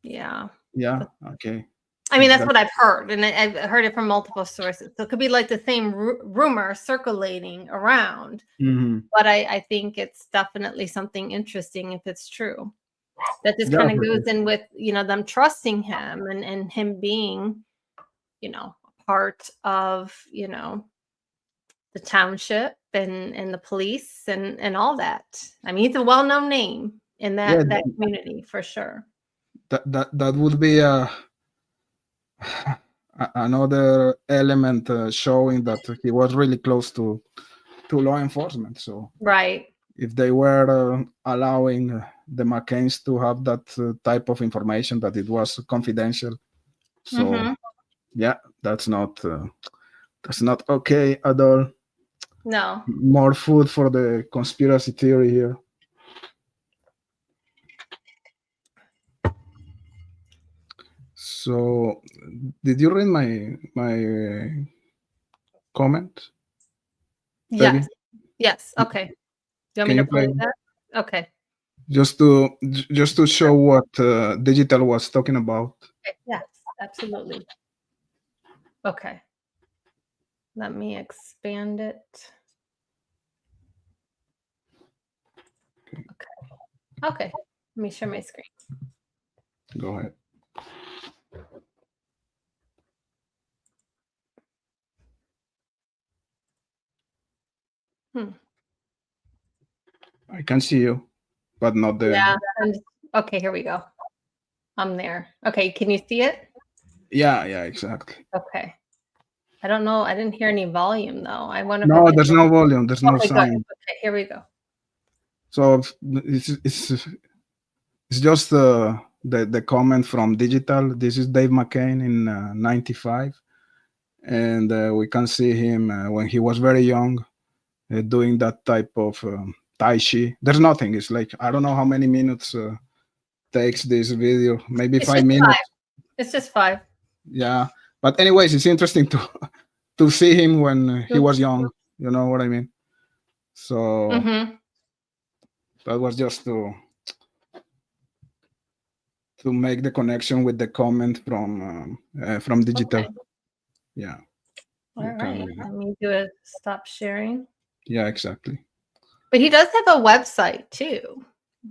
Yeah. Yeah. Okay. I mean, that's what I've heard, and I've heard it from multiple sources. So it could be like the same rumor circulating around. Mm-hmm. But I think it's definitely something interesting if it's true. That just Yeah, kind of for goes sure. in with, them trusting him and him being, part of, the township and the police and all that. I mean, he's a well-known name in that community for sure. That would be another element showing that he was really close to law enforcement. So right, if they were allowing the McCains to have that type of information, that it was confidential. So yeah, that's not okay at all. No. More food for the conspiracy theory here. So, did you read my comment? Yes. Peggy? Yes. Okay. You want me to play that? Okay. Just to show what Digital was talking about. Okay. Yes, absolutely. Okay. Let me expand it. Okay. Let me share my screen. Go ahead. I can see you, but not the. Yeah. Okay, here we go. I'm there. Okay, can you see it? Yeah, exactly. Okay. I don't know. I didn't hear any volume though. I wonder. No, there's no volume. There's no Okay, sound. good. Okay, here we go. So it's just the comment from Digital. This is Dave McCain in '95, and we can see him when he was very young, doing that type of Tai Chi. There's nothing. It's like I don't know how many minutes takes this video. Maybe It's 5 just minutes. 5. It's just 5. Yeah, but anyways, it's interesting to see him when he was young. You know what I mean? So that was just to make the connection with the comment from Digital. Okay. Yeah. All right. Let me do a stop sharing. Yeah, exactly. But he does have a website too,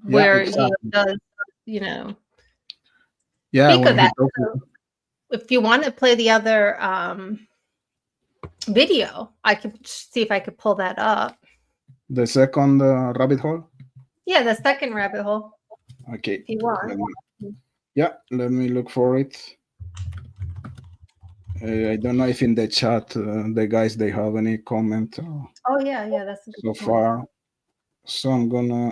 where exactly. he does, Yeah. Speak of that. So if you want to play the other video, I could see if I could pull that up. The second rabbit hole? Yeah, the second rabbit hole. Okay. If you want. Let me look for it. I don't know if in the chat the guys they have any comment Oh yeah, that's a good so point. far. So I'm gonna.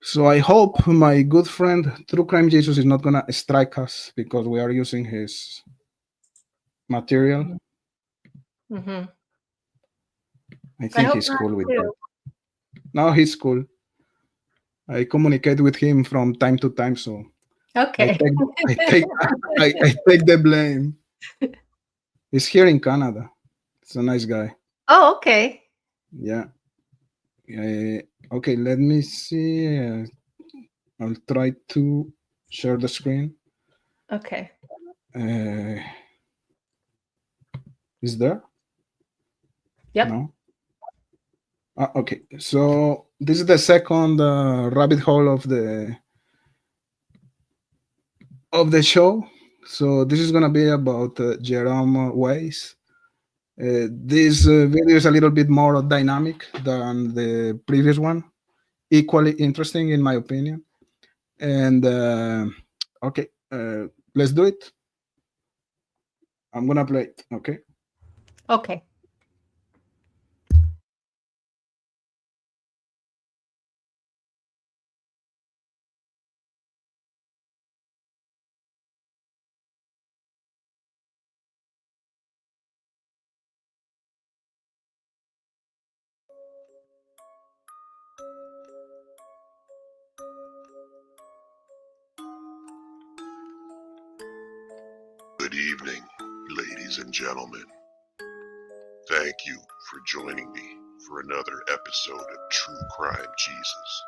So I hope my good friend True Crime Jesus is not gonna strike us because we are using his material. I think he's cool with that. No, he's cool. I communicate with him from time to time, so okay. I take the blame. He's here in Canada. He's a nice guy. Oh, okay. Yeah. Okay, let me see. I'll try to share the screen. Okay. Is there? Yep. No. Okay, so this is the second rabbit hole of the show. So this is gonna be about Jerome Weiss. This video is a little bit more dynamic than the previous one. Equally interesting, in my opinion. And okay, let's do it. I'm gonna play it. Okay. Okay. Good evening, ladies and gentlemen. Thank you for joining me for another episode of True Crime Jesus.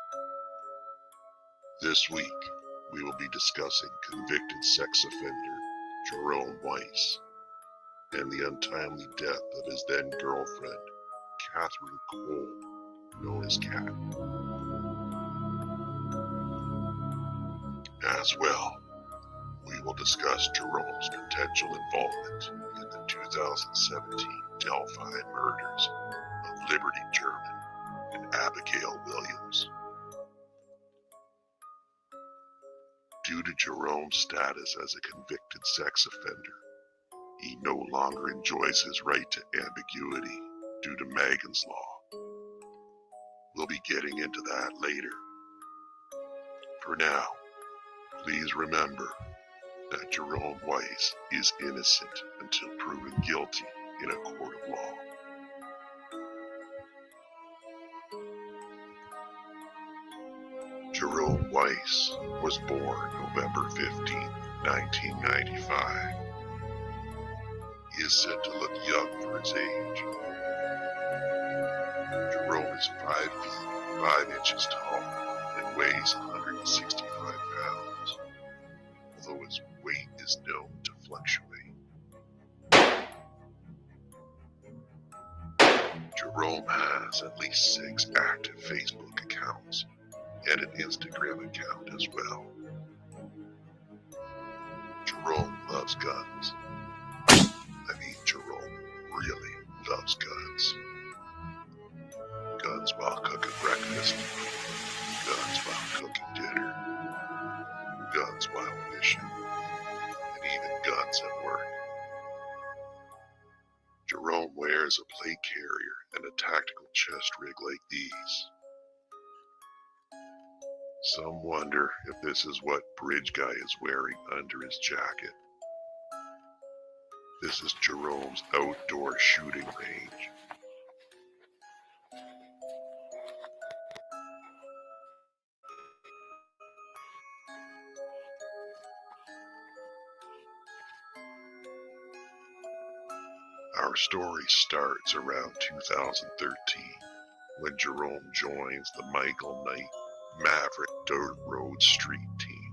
This week, we will be discussing convicted sex offender Jerome Weiss and the untimely death of his then girlfriend, Catherine Cole, known as Cat. As well, we will discuss Jerome's potential involvement in the 2017 Delphi murders of Liberty German and Abigail Williams. Due to Jerome's status as a convicted sex offender, he no longer enjoys his right to ambiguity due to Megan's Law. We'll be getting into that later. For now, please remember that Jerome Weiss is innocent until proven guilty in a court of law. Jerome Weiss was born November 15, 1995. He is said to look young for his age. Jerome is 5 feet 5 inches tall and weighs 165 pounds, although his weight is known to fluctuate. Jerome has at least 6 active Facebook accounts and an Instagram account as well. Jerome loves guns. I mean, Jerome really loves guns. Guns while cooking breakfast, guns while cooking dinner, guns while fishing, and even guns at work. Jerome wears a plate carrier and a tactical chest rig like these. Some wonder if this is what Bridge Guy is wearing under his jacket. This is Jerome's outdoor shooting range. Our story starts around 2013 when Jerome joins the Michael Knight Maverick Dirt Road Street team.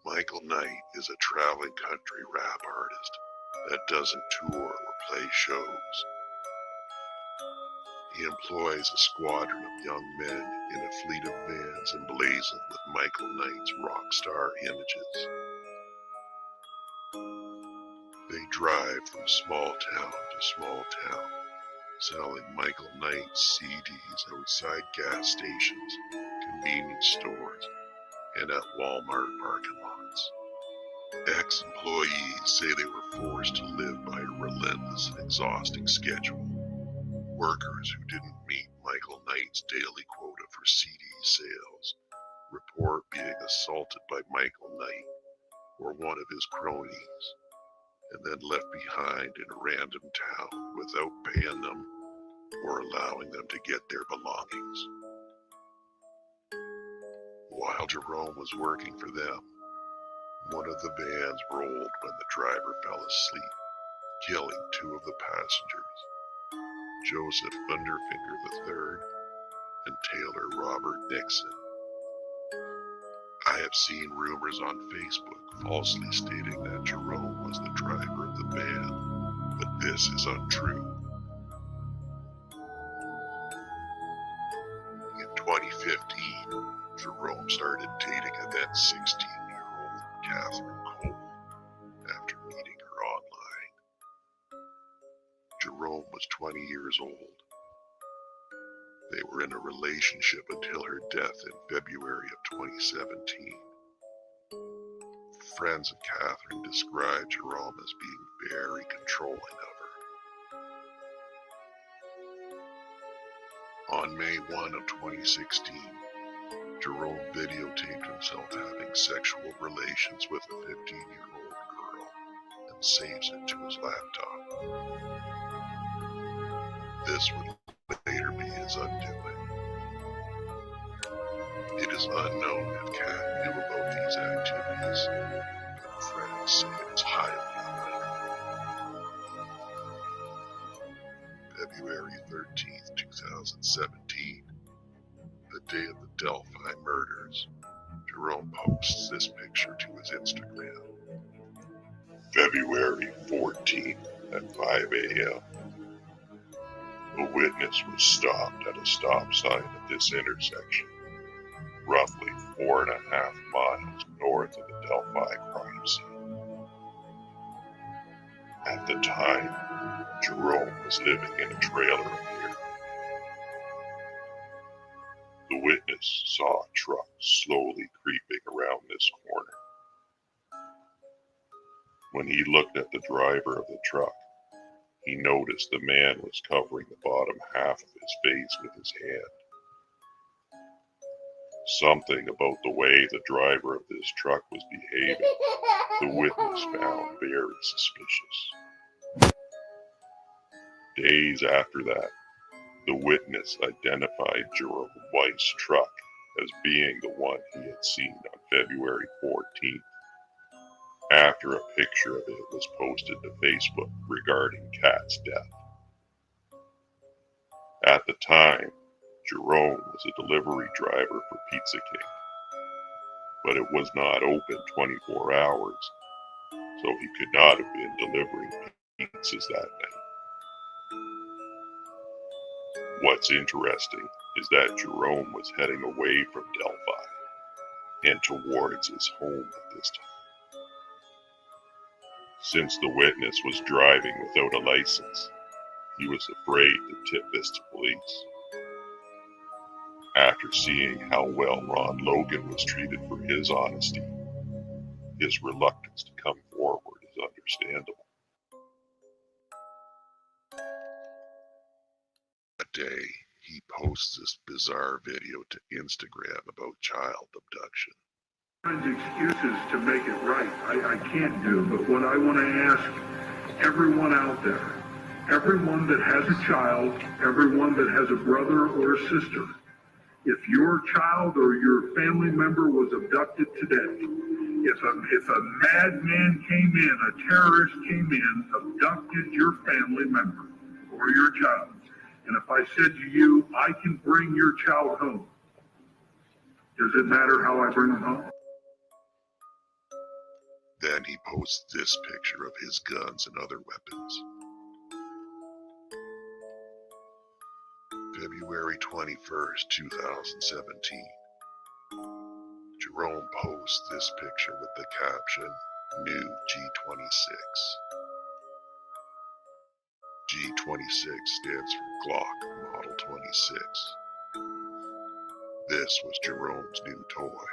Michael Knight is a traveling country rap artist that doesn't tour or play shows. He employs a squadron of young men in a fleet of vans emblazoned with Michael Knight's rock star images. They drive from small town to small town, selling Michael Knight CDs outside gas stations, convenience stores, and at Walmart parking lots. Ex-employees say they were forced to live by a relentless and exhausting schedule. Workers who didn't meet Michael Knight's daily quota for CD sales report being assaulted by Michael Knight or one of his cronies, and then left behind in a random town without paying them or allowing them to get their belongings. While Jerome was working for them, one of the vans rolled when the driver fell asleep, killing 2 of the passengers, Joseph Underfinger III and Taylor Robert Nixon. I have seen rumors on Facebook falsely stating that Jerome was the driver of the van, but this is untrue. In 2015, Jerome started dating a then 16-year-old Catherine Cole after meeting her online. Jerome was 20 years old. They were in a relationship until her death in February of 2017. Friends of Catherine described Jerome as being very controlling of her. On May 1 of 2016, Jerome videotaped himself having sexual relations with a 15-year-old girl and saves it to his laptop. This would later be his undoing. It is unknown if Cat knew about these activities, but friends say it was highly unlikely. February 13th, 2017, the day of the Delphi murders, Jerome posts this picture to his Instagram. February 14th at 5 a.m. A witness was stopped at a stop sign at this intersection, roughly 4.5 miles north of the Delphi crime scene. At the time, Jerome was living in a trailer here. The witness saw a truck slowly creeping around this corner. When he looked at the driver of the truck, he noticed the man was covering the bottom half of his face with his hand. Something about the way the driver of this truck was behaving, the witness found very suspicious. Days after that, the witness identified Jerome White's truck as being the one he had seen on February 14th, after a picture of it was posted to Facebook regarding Kat's death. At the time, Jerome was a delivery driver for Pizza King, but it was not open 24 hours, so he could not have been delivering pizzas that night. What's interesting is that Jerome was heading away from Delphi and towards his home at this time. Since the witness was driving without a license, he was afraid to tip this to police. After seeing how well Ron Logan was treated for his honesty, his reluctance to come forward is understandable. That day, he posts this bizarre video to Instagram about child abduction. Excuses to make it right, I can't do, but what I want to ask everyone out there, everyone that has a child, everyone that has a brother or a sister, if your child or your family member was abducted today, if a madman came in, a terrorist came in, abducted your family member or your child, and if I said to you, I can bring your child home, does it matter how I bring them home? Then he posts this picture of his guns and other weapons. February 21st, 2017. Jerome posts this picture with the caption, New G26. G26 stands for Glock Model 26. This was Jerome's new toy.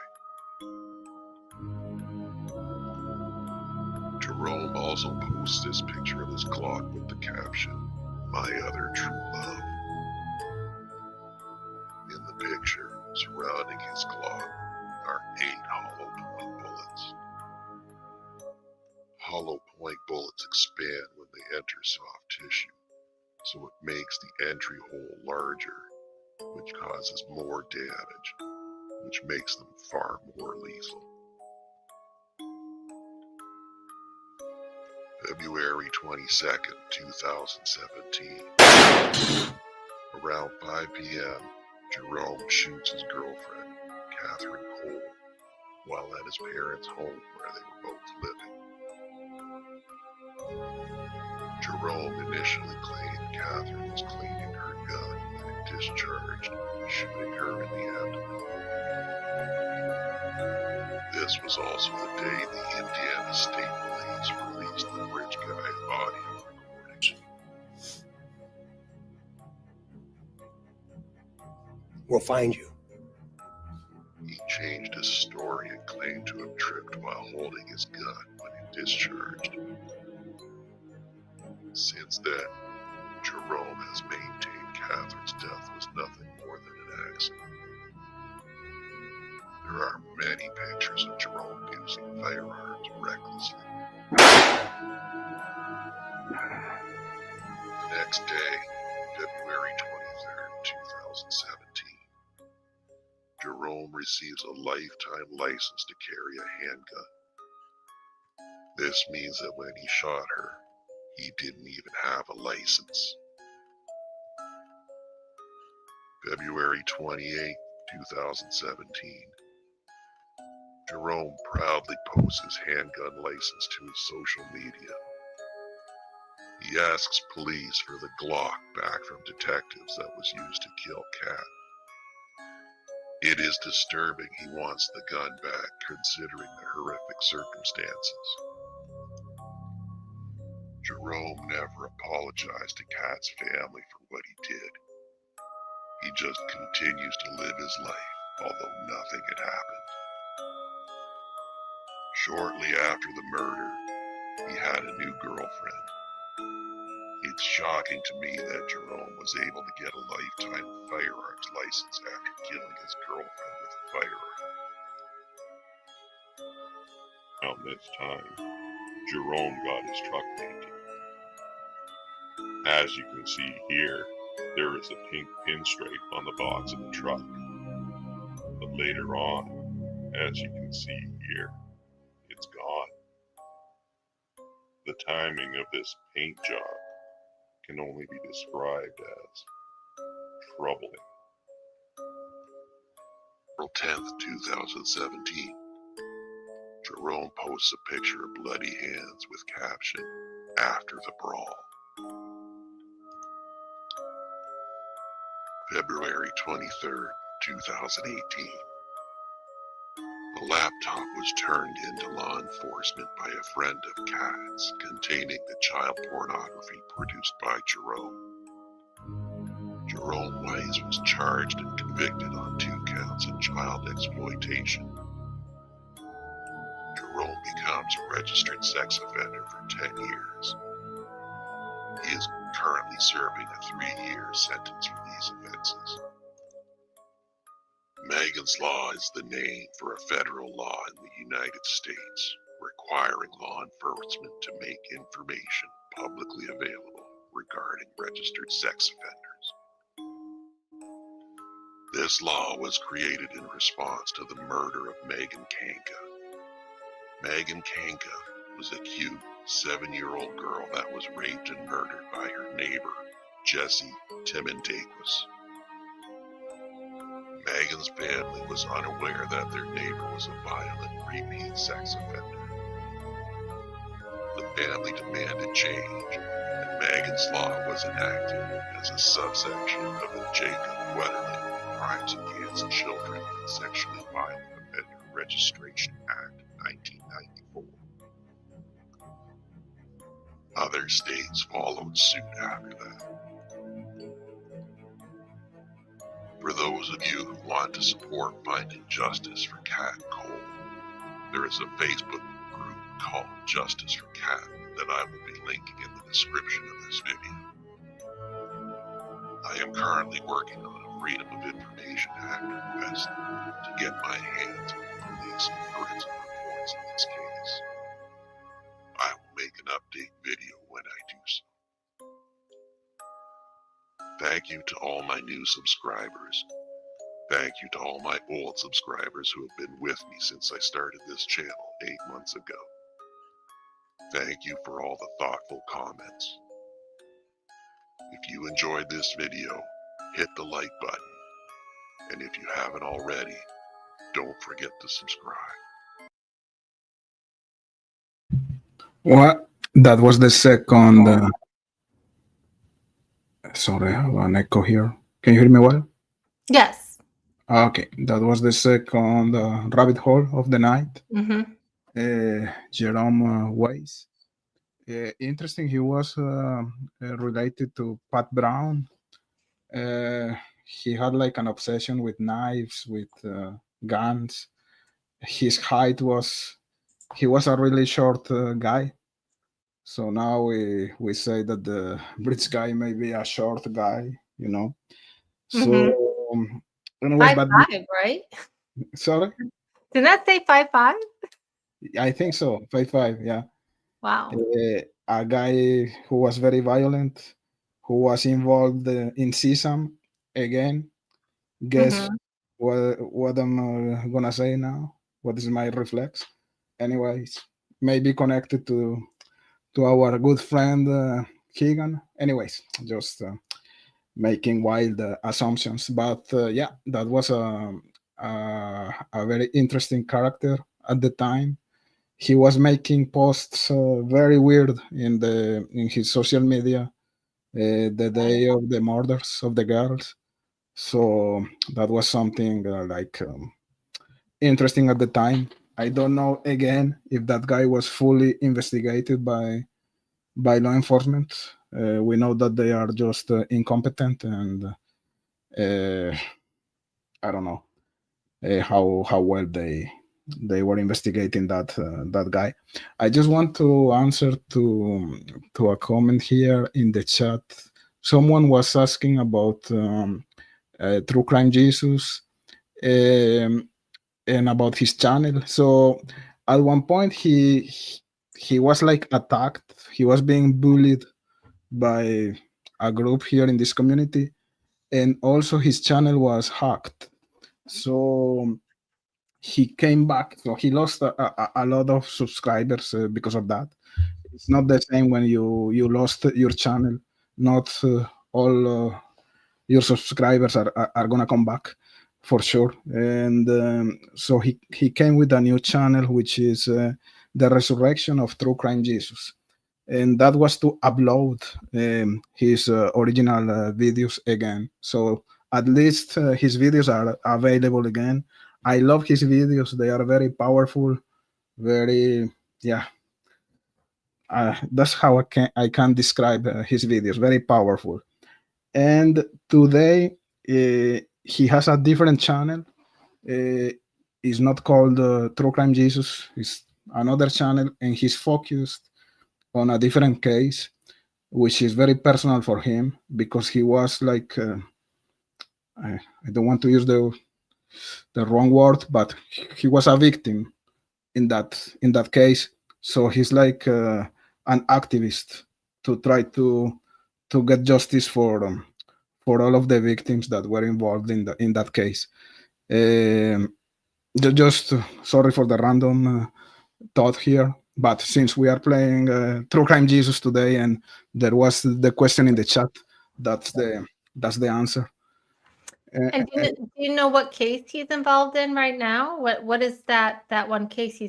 Jerome also posts this picture of his Glock with the caption, My Other True Love. In the picture, surrounding his Glock, are 8 hollow point bullets. Hollow point bullets expand when they enter soft tissue, so it makes the entry hole larger, which causes more damage, which makes them far more lethal. February 22nd, 2017. Around 5 p.m., Jerome shoots his girlfriend, Catherine Cole, while at his parents' home where they were both living. Jerome initially claimed Catherine was cleaning her gun when it discharged, shooting her in the abdomen. This was also the day the Indiana State Police released the bridge guy's audio recordings. We'll find you. He changed his story and claimed to have tripped while holding his gun when it discharged. Since then, Jerome has maintained Catherine's death was nothing more than an accident. There are many pictures of Jerome using firearms recklessly. The next day, February 23rd, 2017, Jerome receives a lifetime license to carry a handgun. This means that when he shot her, he didn't even have a license. February 28, 2017. Jerome proudly posts his handgun license to his social media. He asks police for the Glock back from detectives that was used to kill Kat. It is disturbing he wants the gun back considering the horrific circumstances. Jerome never apologized to Kat's family for what he did. He just continues to live his life, although nothing had happened. Shortly after the murder, he had a new girlfriend. It's shocking to me that Jerome was able to get a lifetime firearms license after killing his girlfriend with a firearm. Around this time, Jerome got his truck painted. As you can see here, there is a pink pinstripe on the box of the truck. But later on, as you can see here, it's gone. The timing of this paint job can only be described as troubling. April 10th, 2017. Jerome posts a picture of bloody hands with caption, "After the brawl." February 23rd, 2018. The laptop was turned into law enforcement by a friend of Kat's containing the child pornography produced by Jerome. Jerome Weiss was charged and convicted on 2 counts of child exploitation. Jerome becomes a registered sex offender for 10 years. He is currently serving a 3-year sentence for these offenses. Megan's Law is the name for a federal law in the United States requiring law enforcement to make information publicly available regarding registered sex offenders. This law was created in response to the murder of Megan Kanka. Megan Kanka was a cute 7-year-old girl that was raped and murdered by her neighbor, Jesse Timendakis. Megan's family was unaware that their neighbor was a violent repeat sex offender. The family demanded change, and Megan's Law was enacted as a subsection of the Jacob Wetterling Crimes Against Children and Sexually Violent Offender Registration Act 1994. Other states followed suit after that. For those of you who want to support finding justice for Kat Cole, there is a Facebook group called Justice for Kat that I will be linking in the description of this video. I am currently working on a Freedom of Information Act request to get my hands on the police and forensic reports in this case. I will make an update video when I do so. Thank you to all my new subscribers. Thank you to all my old subscribers who have been with me since I started this channel 8 months ago. Thank you for all the thoughtful comments. If you enjoyed this video, hit the like button. And if you haven't already, don't forget to subscribe. What? That was the second. Sorry, I have an echo here. Can you hear me well? Yes. Okay, that was the second rabbit hole of the night. Jerome Weiss. Interesting. He was related to Pat Brown. He had like an obsession with knives, with guns. His height was, he was a really short guy. So now we say that the bridge guy may be a short guy, you know. So anyways, but 5'5", right? sorry, Did that say 5'5"? I think so. 5'5", yeah. Wow. A guy who was very violent, who was involved in Sesame again. Guess what I'm gonna say now? What is my reflex? Anyways, maybe connected to our good friend Keegan. Anyways, just making wild assumptions. But yeah, that was a very interesting character at the time. He was making posts very weird in his social media the day of the murders of the girls. So that was something like interesting at the time. I don't know again if that guy was fully investigated by law enforcement. We know that they are just incompetent, and I don't know how well they were investigating that guy. I just want to answer to a comment here in the chat. Someone was asking about True Crime Jesus and about his channel. So at one point he was like attacked. He was being bullied by a group here in this community, and also his channel was hacked. So he came back. So he lost a lot of subscribers because of that. It's not the same when you lost your channel. Not all your subscribers are gonna come back for sure. And so he came with a new channel, which is the resurrection of True Crime Jesus, and that was to upload his original videos again. So at least his videos are available again. I love his videos. They are very powerful, very, yeah. That's how I can describe his videos. Very powerful. And today he has a different channel. It's not called True Crime Jesus. It's another channel, and he's focused on a different case, which is very personal for him because he was like I don't want to use the wrong word, but he was a victim in that case. So he's like an activist to try to get justice for all of the victims that were involved in that case. Just sorry for the random thought here, but since we are playing True Crime Jesus today, and there was the question in the chat, that's the answer. And do you know what case he's involved in right now? What is that one case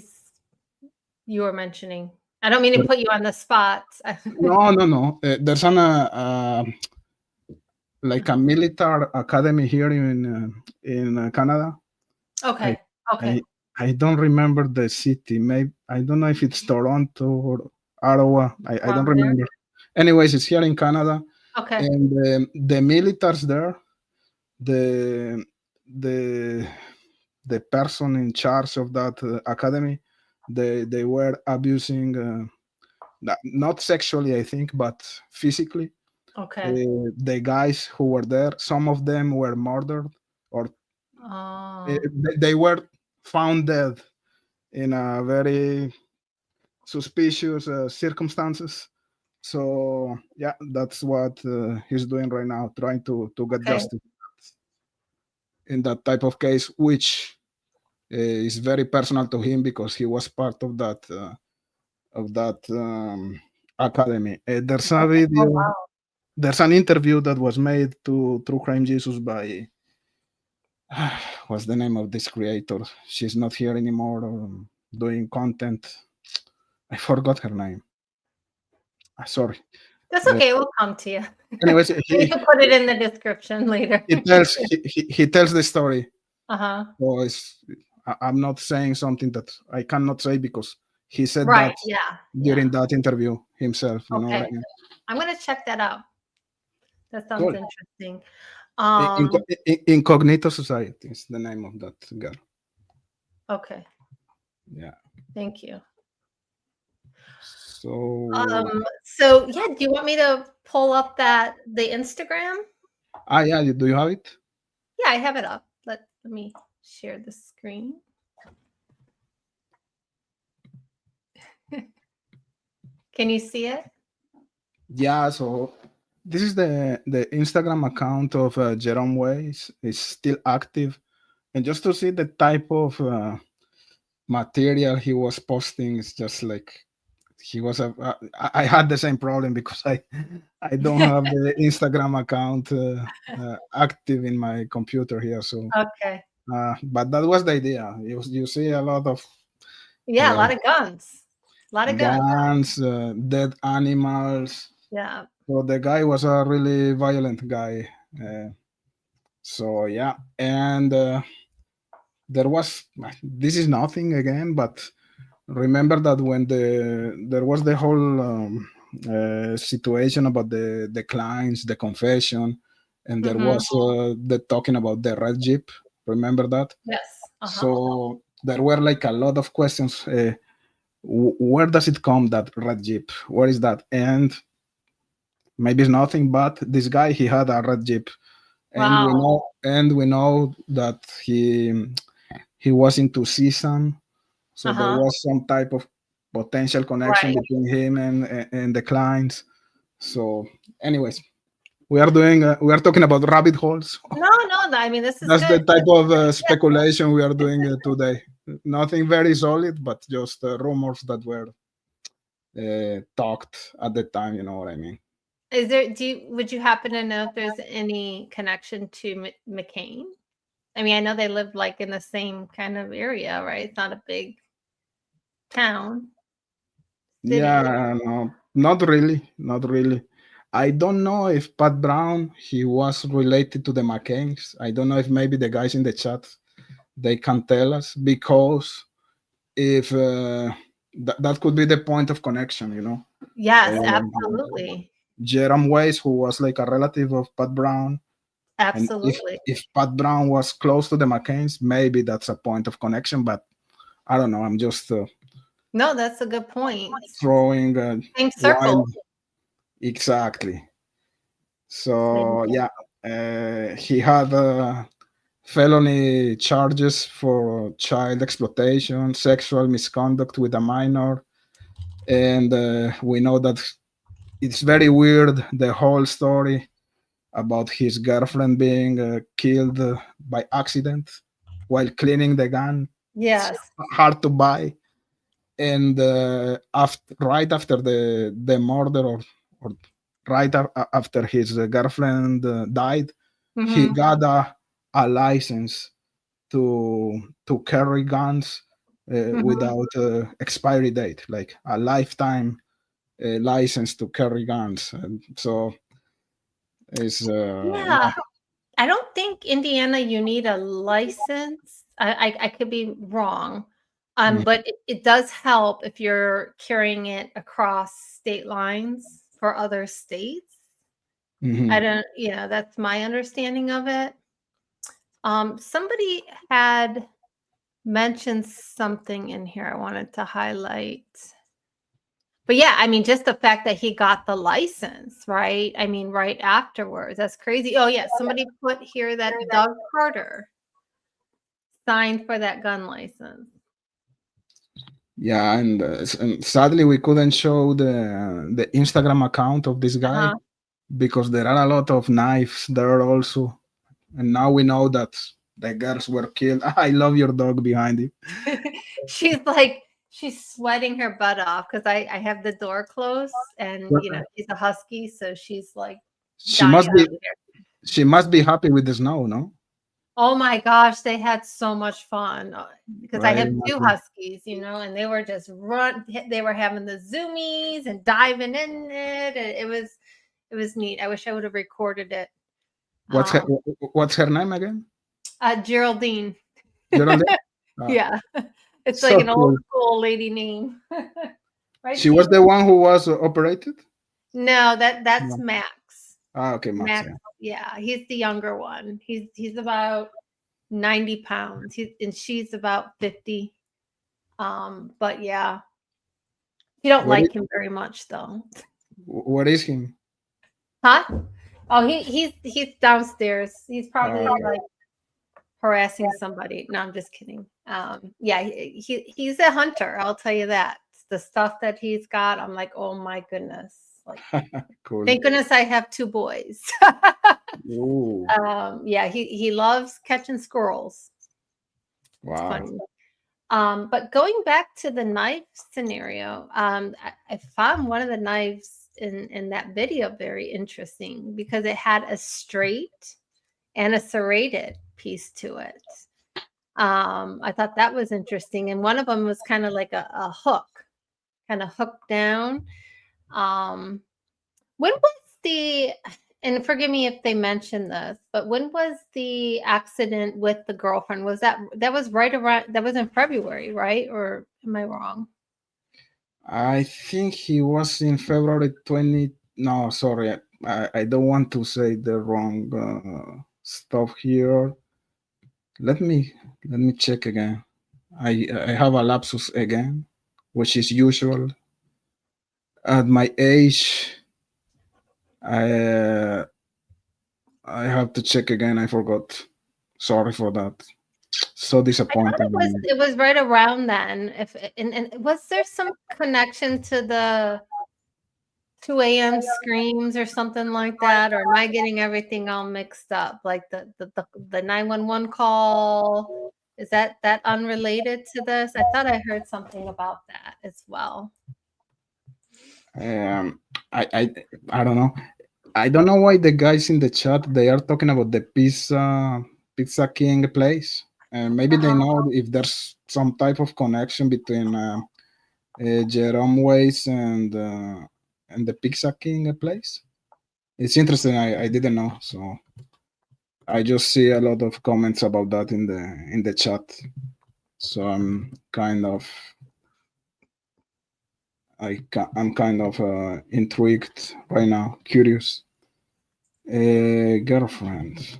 you were mentioning? I don't mean to put you on the spot. No. There's like a military academy here in Canada. Okay. I don't remember the city. Maybe I don't know if it's Toronto or Ottawa. I don't remember. Anyways, it's here in Canada. Okay. And the militaries there, the the person in charge of that academy, they were abusing, not sexually, I think, but physically. Okay. The guys who were there, some of them were murdered, or they were found dead in a very suspicious circumstances. So yeah, that's what he's doing right now, trying to get justice in that type of case, which is very personal to him because he was part of that academy. There's a video. There's an interview that was made to True Crime Jesus by what's the name of this creator? She's not here anymore, doing content. I forgot her name. Sorry. That's okay. We'll come to you. Anyways, you can put it in the description later. he tells the story Uh-huh. So I'm not saying something that I cannot say because he said Right. that Yeah. during that interview himself. You know what I Okay. mean? I'm gonna check that out. That sounds Cool. interesting. Incognito Society is the name of that girl. Okay. Yeah. Thank you. So So yeah, do you want me to pull up the Instagram? yeah, do you have it? Yeah, I have it up. Let me share the screen. Can you see it? Yeah, so this is the Instagram account of Jerome Weiss. It's still active, and just to see the type of material he was posting, it's just like he was I had the same problem because I don't have the Instagram account active in my computer here. So Okay. but that was the idea. You see a lot of Yeah, a lot of guns. A lot of guns. guns, dead animals. Yeah. So the guy was a really violent guy. So yeah, and there was this is nothing again, but remember that when there was the whole situation about the clients, the confession, and there was the talking about the red jeep. Remember that? Yes. So there were like a lot of questions. Where does it come, that red jeep? Where is that? And maybe it's nothing, but this guy, he had a red jeep, and we know that he was into CSAM, so there was some type of potential connection between him and the clients. So, anyways, we are talking about rabbit holes. No. I mean, this is That's good. the type of speculation we are doing today. Nothing very solid, but just rumors that were talked at the time. You know what I mean? Is there? Would you happen to know if there's any connection to McCain? I mean, I know they live like in the same kind of area, right? It's not a big town. City. Yeah, no, not really. I don't know if Pat Brown he was related to the McCains. I don't know if maybe the guys in the chat they can tell us, because if that could be the point of connection, you know. Yes, absolutely. Jerome Weiss, who was like a relative of Pat Brown, and Absolutely. if Pat Brown was close to the McCains, maybe that's a point of connection. But I don't know. I'm just no, that's a good point. throwing same circle. Exactly. So yeah, he had felony charges for child exploitation, sexual misconduct with a minor, and we know that it's very weird, the whole story about his girlfriend being killed by accident while cleaning the gun. Yes. It's hard to buy. And right after the murder, or right after his girlfriend died, he got a license to carry guns without expiry date, like a lifetime license to carry guns. And so it's yeah. I don't think Indiana you need a license. I could be wrong. But it does help if you're carrying it across state lines for other states. I don't, that's my understanding of it. Somebody had mentioned something in here I wanted to highlight. But yeah, I mean, just the fact that he got the license, right? I mean, right afterwards. That's crazy. Oh, yeah. Somebody put here that Doug Carter signed for that gun license. Yeah, and sadly we couldn't show the Instagram account of this guy because there are a lot of knives there also, and now we know that the girls were killed. I love your dog behind you. She's sweating her butt off because I have the door closed, and she's a husky, so she's like she must be happy with the snow, no? Oh my gosh, they had so much fun because I have two huskies, and they were just they were having the zoomies and diving in it. And it was neat. I wish I would have recorded it. What's her name again? Geraldine. Geraldine? Yeah. It's So like an old cool. school lady name. Right, She was Sheila? the one who was operated? No, that's No. Max. Okay, Max. Max, yeah, he's the younger one. He's about 90 pounds. And she's about 50. But yeah, you don't What is, like him very much though. what is him? Huh? Oh, he's downstairs. He's probably Okay. like harassing somebody. No, I'm just kidding. Yeah, he's a hunter. I'll tell you that. The stuff that he's got, I'm like, oh my goodness. Like, Cool. thank goodness I have 2 boys. Ooh, Yeah, he loves catching squirrels. It's wow. funny. But going back to the knife scenario, I found one of the knives in that video very interesting because it had a straight and a serrated piece to it. I thought that was interesting, and one of them was kind of like a hook, kind of hooked down. When was the, and forgive me if they mentioned this, but when was the accident with the girlfriend? Was that was right around, that was in February, right? Or am I wrong? I think he was in February 20. No, sorry. I don't want to say the wrong stuff here. Let me check again. I have a lapsus again, which is usual. At my age, I have to check again. I forgot. Sorry for that. So I thought disappointing. it was right around then. If and was there some connection to the 2 a.m. screams or something like that? Or am I getting everything all mixed up? Like the 911 call, is that unrelated to this? I thought I heard something about that as well. I don't know. I don't know why the guys in the chat they are talking about the Pizza King place. And maybe they know if there's some type of connection between Jerome Ways and the Pizza King place. It's interesting. I didn't know, so I just see a lot of comments about that in the chat. So I'm kind of intrigued right now, curious. Girlfriend.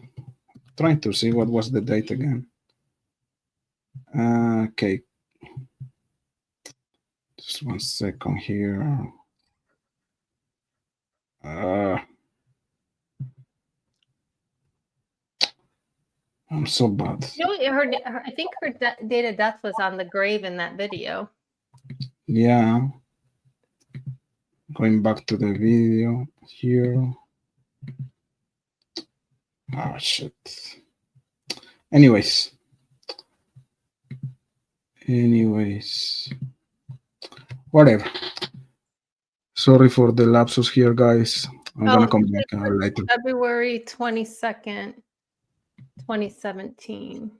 Trying to see what was the date again. Okay. Just 1 second here. I'm so bad. You know, I think her date of death was on the grave in that video. Yeah. Going back to the video here. Oh, shit. Anyways. Whatever. Sorry for the lapsus here, guys. I'm gonna come back later. February 22nd, 2017.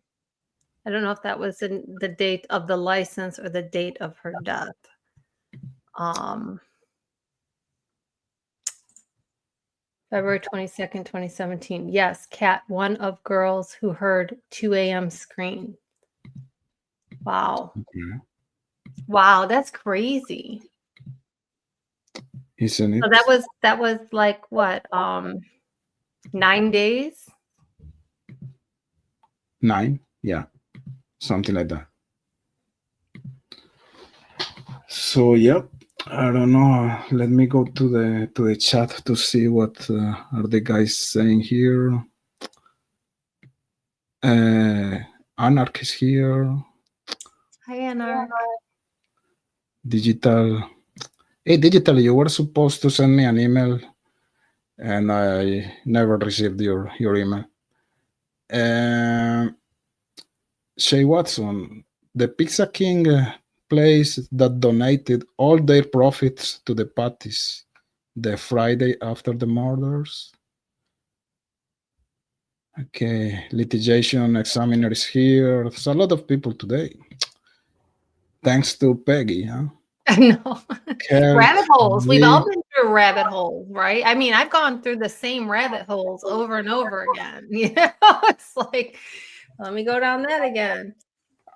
I don't know if that was in the date of the license or the date of her death. February 22nd, 2017. Yes, Kat, one of girls who heard 2 a.m. scream. Wow. Okay. Wow, that's crazy. Isn't it? So that was like what? 9 days? 9? Yeah. Something like that. So yep. I don't know. Let me go to the chat to see what are the guys saying here. Anarch is here. Hi, Anarch. Digital. Hey, Digital, you were supposed to send me an email, and I never received your email. Shay Watson, the Pizza King place that donated all their profits to the parties the Friday after the murders. Okay, litigation examiner is here. There's a lot of people today. Thanks to Peggy, huh? I know. Kel, Rabbit holes. We've Lee. all been through rabbit holes, right? I mean, I've gone through the same rabbit holes over and over again. You know, it's like Let me go down that again.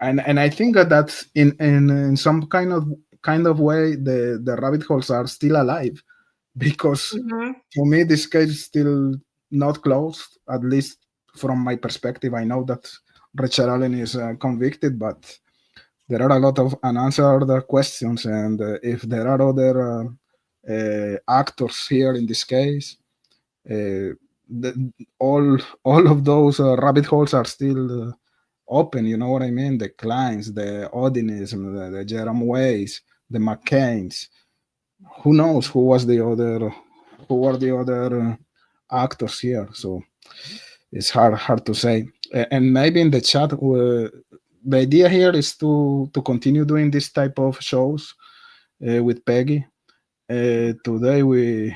And I think that that's in some kind of way the rabbit holes are still alive, because Mhm. for me this case is still not closed, at least from my perspective. I know that Richard Allen is convicted, but there are a lot of unanswered questions, and if there are other actors here in this case, the, all of those rabbit holes are still open. You know what I mean? The Kleins, the Odinism, the Jerome Ways, the McCains. Who knows who were the other actors here? So it's hard to say. And maybe in the chat, the idea here is to continue doing this type of shows with Peggy. Today we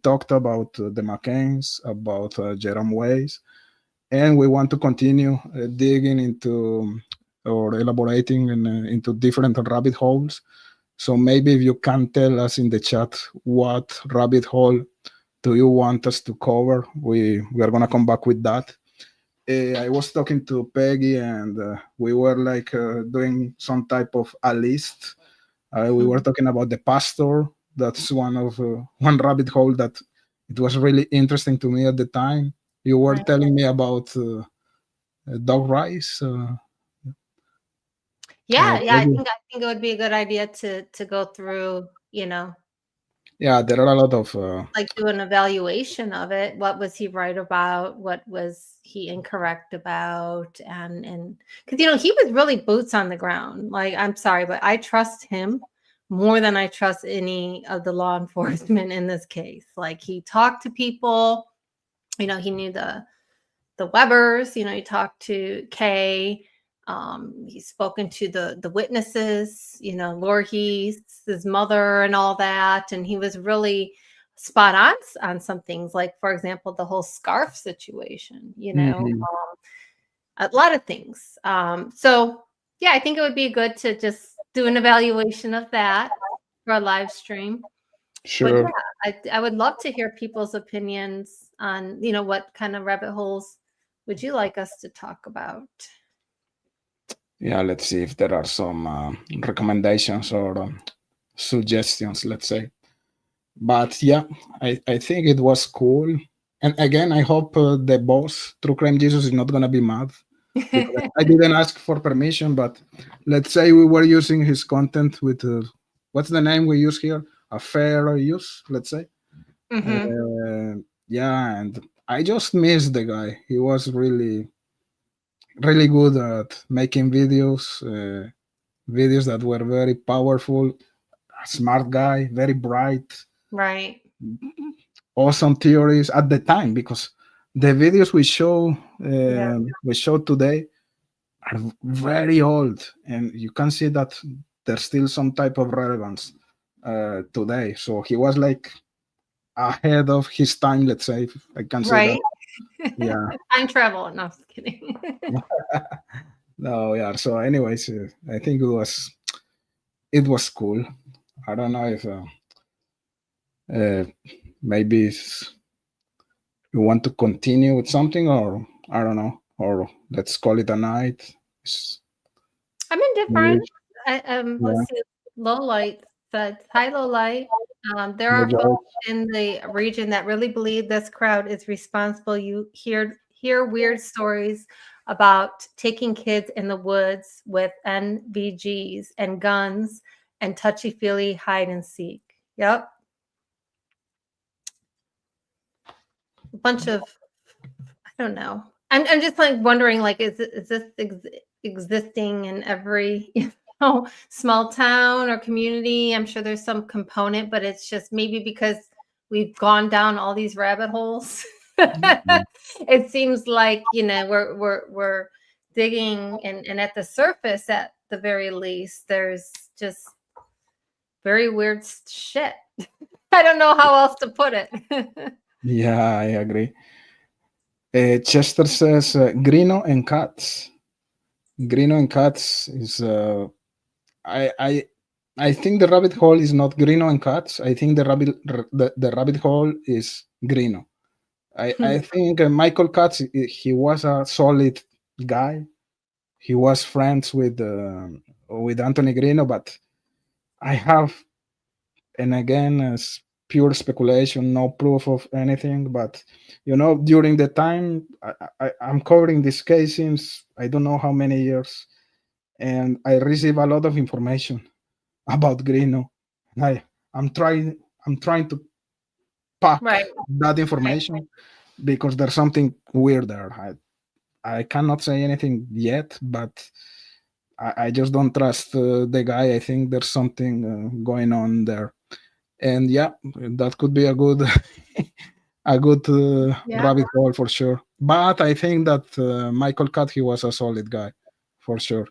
talked about the McCains, about Jerome Ways, and we want to continue digging into or elaborating into different rabbit holes. So maybe if you can tell us in the chat what rabbit hole do you want us to cover, we are gonna come back with that. I was talking to Peggy, and we were like doing some type of a list. We were talking about the pastor. That's one rabbit hole that it was really interesting to me at the time. You were Right. telling me about dog rice. Yeah, I Peggy. think it would be a good idea to go through, Yeah, there are a lot of like do an evaluation of it. What was he right about? What was he incorrect about? And because he was really boots on the ground. Like, I'm sorry, but I trust him more than I trust any of the law enforcement in this case. Like, he talked to people, he knew the Webbers, he talked to Kay. He's spoken to the witnesses, Voorhees, his mother, and all that, and he was really spot on some things, like, for example, the whole scarf situation, a lot of things. So yeah, I think it would be good to just do an evaluation of that for a live stream. Sure. But yeah, I would love to hear people's opinions on, what kind of rabbit holes would you like us to talk about? Yeah, let's see if there are some recommendations or suggestions, let's say. But yeah, I think it was cool. And again, I hope the boss, True Crime Jesus, is not going to be mad. Because I didn't ask for permission, but let's say we were using his content with, what's the name we use here? A fair use, let's say. Yeah, and I just missed the guy. He was really good at making videos that were very powerful, a smart guy, very bright, Right. awesome theories at the time, because the videos we show today are very old, and you can see that there's still some type of relevance today. So he was like ahead of his time, let's say, if I can say Right. that. Yeah. Time travel. No, I'm just kidding. No, yeah. So, anyways, I think it was cool. I don't know if maybe you want to continue with something, or I don't know, or let's call it a night. I'm indifferent. Yeah. Let's see. Low light said, "Hi, low light. There are folks in the region that really believe this crowd is responsible. You hear weird stories about taking kids in the woods with NVGs and guns and touchy-feely hide and seek." Yep. A bunch of, I don't know. I'm just like wondering, like, is this existing in every small town or community? I'm sure there's some component, but it's just maybe because we've gone down all these rabbit holes. It seems like we're digging, and at the surface, at the very least, there's just very weird shit. I don't know how else to put it. Yeah, I agree. Chester says Grino and Cats. Grino and Cats is I think the rabbit hole is not Grino and Cats. I think the rabbit hole is Grino. I think Michael Katz, he was a solid guy. He was friends with Anthony Grino, but I have, and again, it's pure speculation, no proof of anything. But during the time I'm covering this case since I don't know how many years, and I receive a lot of information about Grino. And I'm trying to pack Right. that information because there's something weird there. I cannot say anything yet, but I just don't trust the guy. I think there's something going on there, and yeah, that could be a good a good Yeah. rabbit hole for sure. But I think that Michael Catt, he was a solid guy for sure.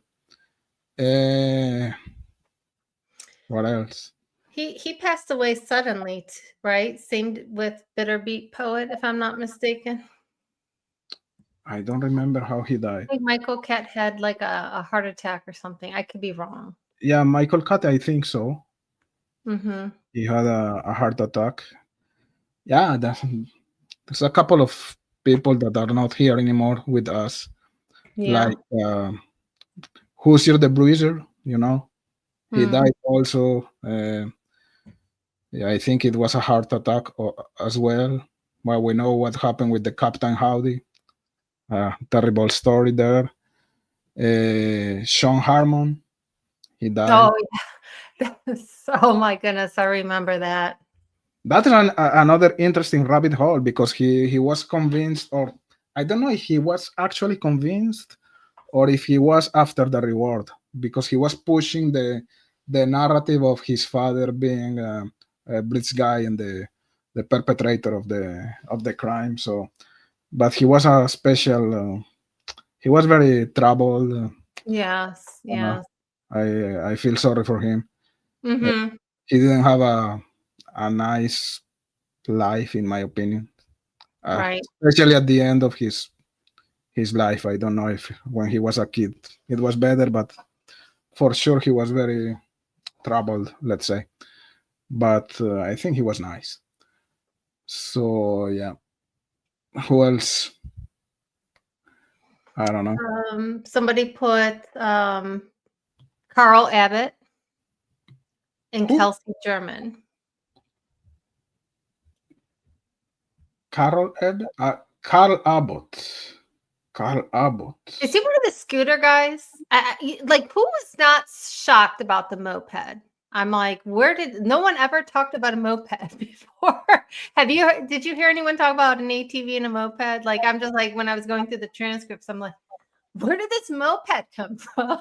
Uh, what else? He passed away suddenly, right? Same with Bitter Beat Poet, if I'm not mistaken. I don't remember how he died. I think Michael Catt had like a heart attack or something. I could be wrong. Yeah, Michael Catt, I think so. Mm-hmm. He had a heart attack. Yeah, there's a couple of people that are not here anymore with us. Yeah. Like Hoosier the Bruiser, he Mm. died also. Yeah, I think it was a heart attack as well. Well, we know what happened with the Captain Howdy. Terrible story there. Sean Harmon, he died. Oh, yeah. Oh my goodness, I remember that. That is another interesting rabbit hole because he was convinced, or I don't know if he was actually convinced or if he was after the reward, because he was pushing the narrative of his father being a blitz guy and the perpetrator of the crime. So, but he was a special. He was very troubled. Yes, yes. I feel sorry for him. Mm-hmm. He didn't have a nice life, in my opinion. Right. Especially at the end of his life. I don't know if when he was a kid it was better, but for sure he was very troubled, let's say. But I think he was nice. So yeah, who else? I don't know. Somebody put Carl Abbott and Kelsey German. Carl Abbott. Carl Abbott. Is he one of the scooter guys? Like, who was not shocked about the moped? I'm like, no one ever talked about a moped before? Did you hear anyone talk about an ATV and a moped? Like, I'm just like, when I was going through the transcripts, I'm like, where did this moped come from?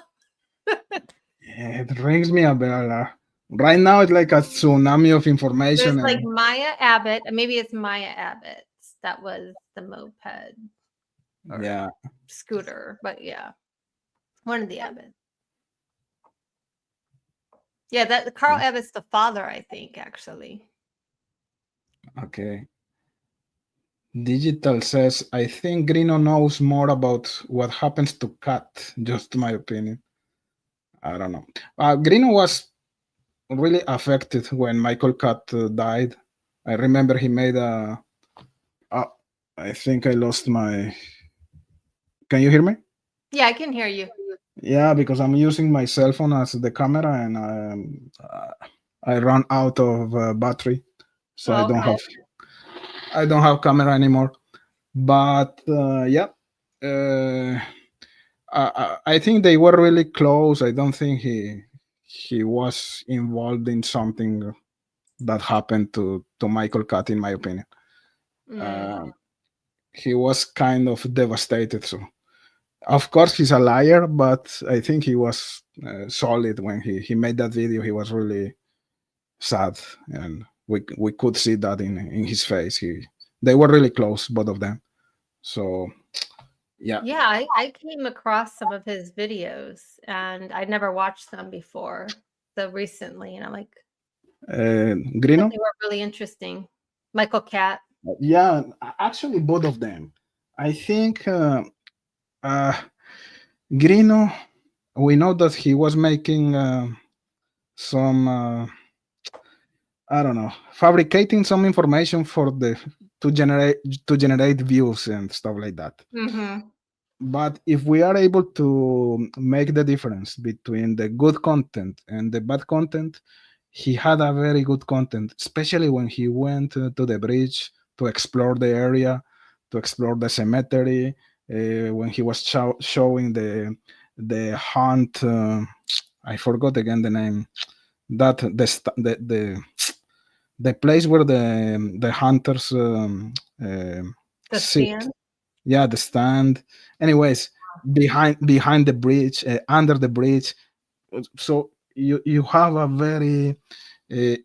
It rings me a bell. Right now, it's like a tsunami of information. There's like Maya Abbott. Maybe it's Maya Abbott. That was the moped. Yeah. Scooter, but yeah. One of the Abbott. Yeah, that Carl Abbott's the father, I think, actually. Okay. Digital says, I think Grino knows more about what happens to Cat, just my opinion. I don't know. Grino was really affected when Michael Cat died. I remember he made I think I lost my... Can you hear me? Yeah, I can hear you. Yeah, because I'm using my cell phone as the camera and I ran out of battery, so I don't have camera anymore. But yeah, I think they were really close. I don't think he was involved in something that happened to Michael Catt, in my opinion. He was kind of devastated. So, of course, he's a liar, but I think he was solid when he made that video. He was really sad, and we could see that in his face. They were really close, both of them. So, yeah. Yeah, I came across some of his videos, and I'd never watched them before. So recently, and I'm like, Grino? they were really interesting. Michael Catt. Yeah, actually, both of them. I think Grino, we know that he was making some, I don't know, fabricating some information for to generate views and stuff like that. Mm-hmm. but if we are able to make the difference between the good content and the bad content, he had a very good content, especially when he went to the bridge to explore the area, to explore the cemetery. When he was showing the hunt, I forgot again the name. That the place where the hunters The sit. stand. Yeah, the stand. Anyways, behind the bridge, under the bridge. So you have a very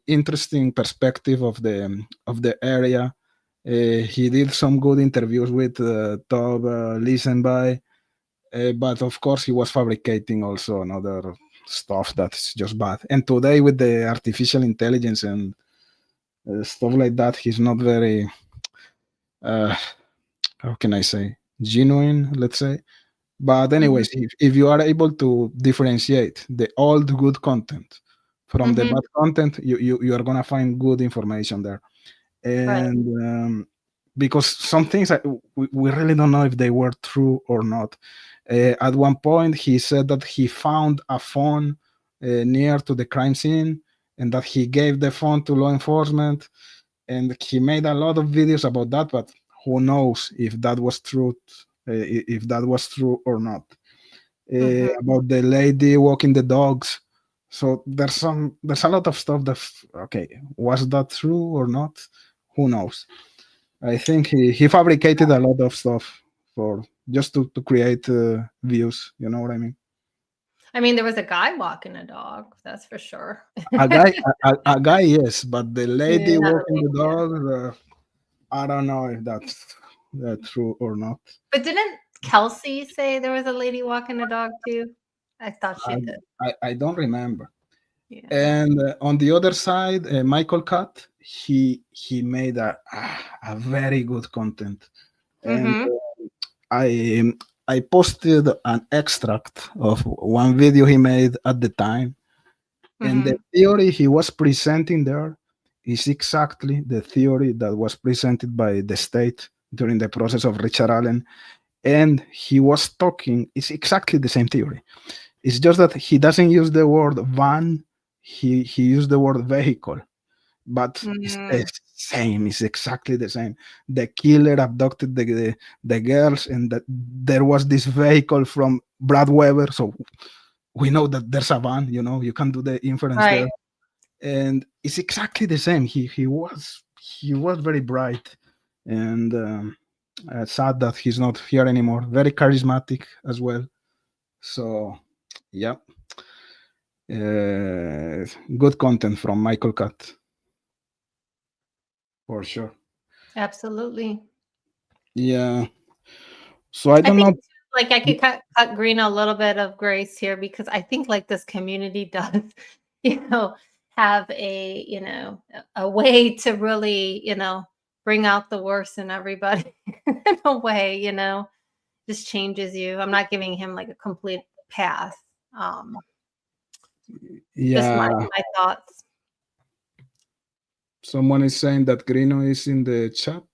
interesting perspective of the area. He did some good interviews with top listen by, but of course he was fabricating also another stuff that's just bad. And today with the artificial intelligence and stuff like that, he's not very uh, how can I say, genuine, let's say. But anyways, if you are able to differentiate the old good content from the Mhm. bad content, you are gonna find good information there. Right. And because some things we really don't know if they were true or not. At one point, he said that he found a phone near to the crime scene, and that he gave the phone to law enforcement, and he made a lot of videos about that. But who knows if that was true, if that was true or not. About the lady walking the dogs. So there's a lot of stuff that, okay, was that true or not? Who knows? I think he fabricated a lot of stuff for just to create views. You know what I mean? I mean, there was a guy walking a dog, that's for sure. A guy, yes, but the lady Yeah, walking the dog, I don't know if that's true or not. but didn't Kelsey say there was a lady walking a dog too? I thought she I, did. I don't remember. Yeah. And on the other side, Michael Cut, he made a very good content, and Mhm. I posted an extract of one video he made at the time, and the Mhm. theory he was presenting there is exactly the theory that was presented by the state during the process of Richard Allen, and he was talking. It's exactly the same theory. It's just that he doesn't use the word van. He used the word vehicle, but it's the Mm. same. It's exactly the same. The killer abducted the girls, and that there was this vehicle from Brad Weber. So we know that there's a van. You know, you can do the inference Right. there, and it's exactly the same. He was very bright, and sad that he's not here anymore. Very charismatic as well. So, yeah. Good content from Michael Cut, for sure. Absolutely. Yeah. So I I don't think know. too, like I could cut Green a little bit of grace here because I think like this community does, you know, have a way to really, bring out the worst in everybody in a way, just changes you. I'm not giving him like a complete pass. Just my Yeah. my thoughts. Someone is saying that Grino is in the chat.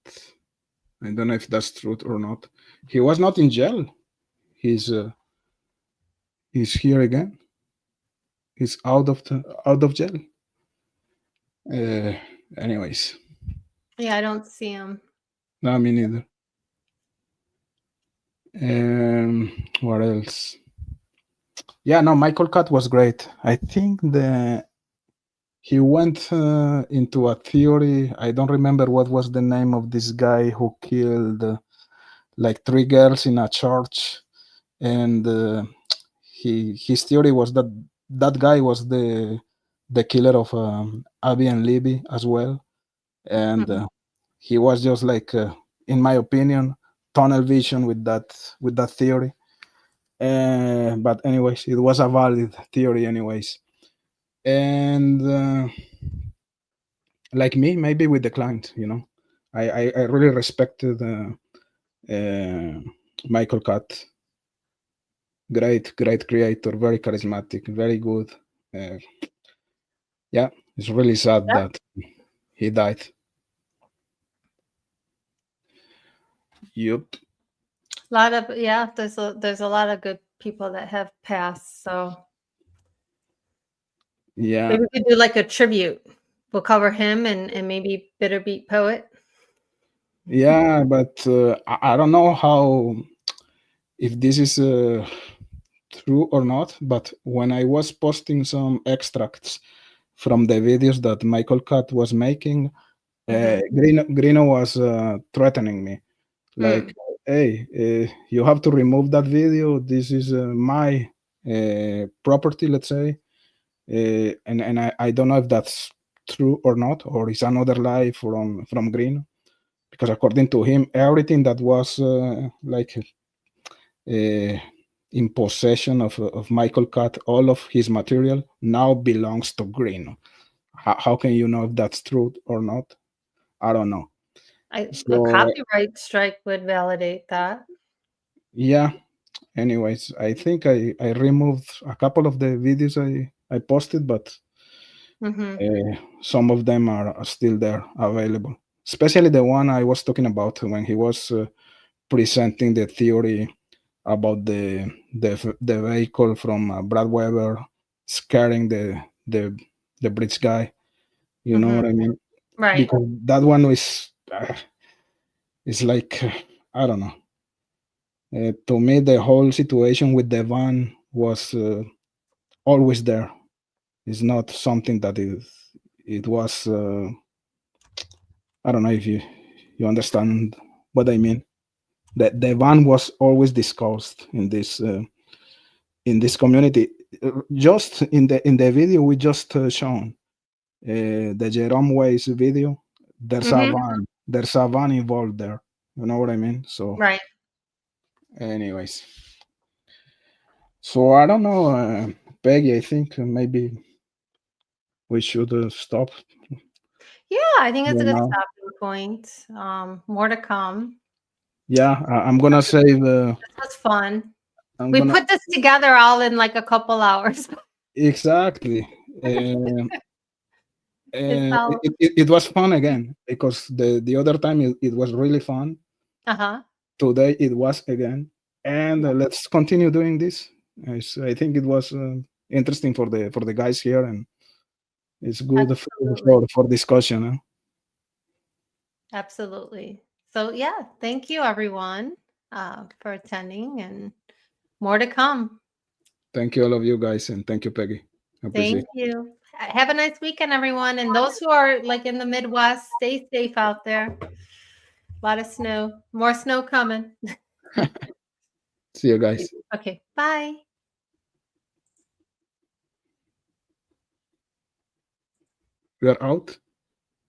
I don't know if that's true or not. He was not in jail. He's here again. He's out of jail. Anyways, Yeah, I don't see him. no, me neither. What else? Yeah, no, Michael Cut was great. I think he went into a theory. I don't remember what was the name of this guy who killed like 3 girls in a church, and his theory was that that guy was the killer of Abby and Libby as well, and he was just like, in my opinion, tunnel vision with that theory. But anyways, it was a valid theory anyways, and like me, maybe with the client, I really respected Michael Cut. Great creator, very charismatic, very good. uh, yeah, it's really sad Yep. that he died. Yup. lot of there's a lot of good people that have passed. So Yeah, maybe we could do like a tribute. We'll cover him and maybe Bitter Beat Poet. yeah, but I don't know how if this is true or not. But when I was posting some extracts from the videos that Michael Cut was making, Grino was threatening me, like, "Hey, you have to remove that video. This is my property, let's say." And I don't know if that's true or not, or is another lie from Green, because according to him, everything that was like in possession of Michael Cut, all of his material now belongs to Green. How can you know if that's true or not? I don't know. A So copyright strike would validate that. yeah. Anyways, I think I removed a couple of the videos I posted, but some of them are still there available. Especially the one I was talking about when he was presenting the theory about the vehicle from Brad Weber scaring the bridge guy. You know what I mean? Right. Because that one is it's like I don't know. To me, the whole situation with the van was always there. It's not something that it was. I don't know if you understand what I mean. The van was always discussed in this community. Just in the video we just shown the Jerome Weiss video. There's a van involved there. You know what I mean? So, Right. anyways, so I don't know, Peggy. I think maybe we should stop. Yeah, I think it's a You good know? stopping point. More to come. Yeah, I'm gonna save. This was fun. I'm We gonna put this together all in like a couple hours. exactly. It's all It was fun again because the other time it was really fun. uh-huh. Today it was again, and let's continue doing this. I think it was interesting for the guys here, and it's good for discussion. Huh? Absolutely. So yeah, thank you everyone for attending and more to come. Thank you all of you guys, and thank you, Peggy. I appreciate Thank you. Have a nice weekend, everyone. And those who are like in the Midwest, stay safe out there. A lot of snow. More snow coming. it. See you guys. Okay, bye. We are out.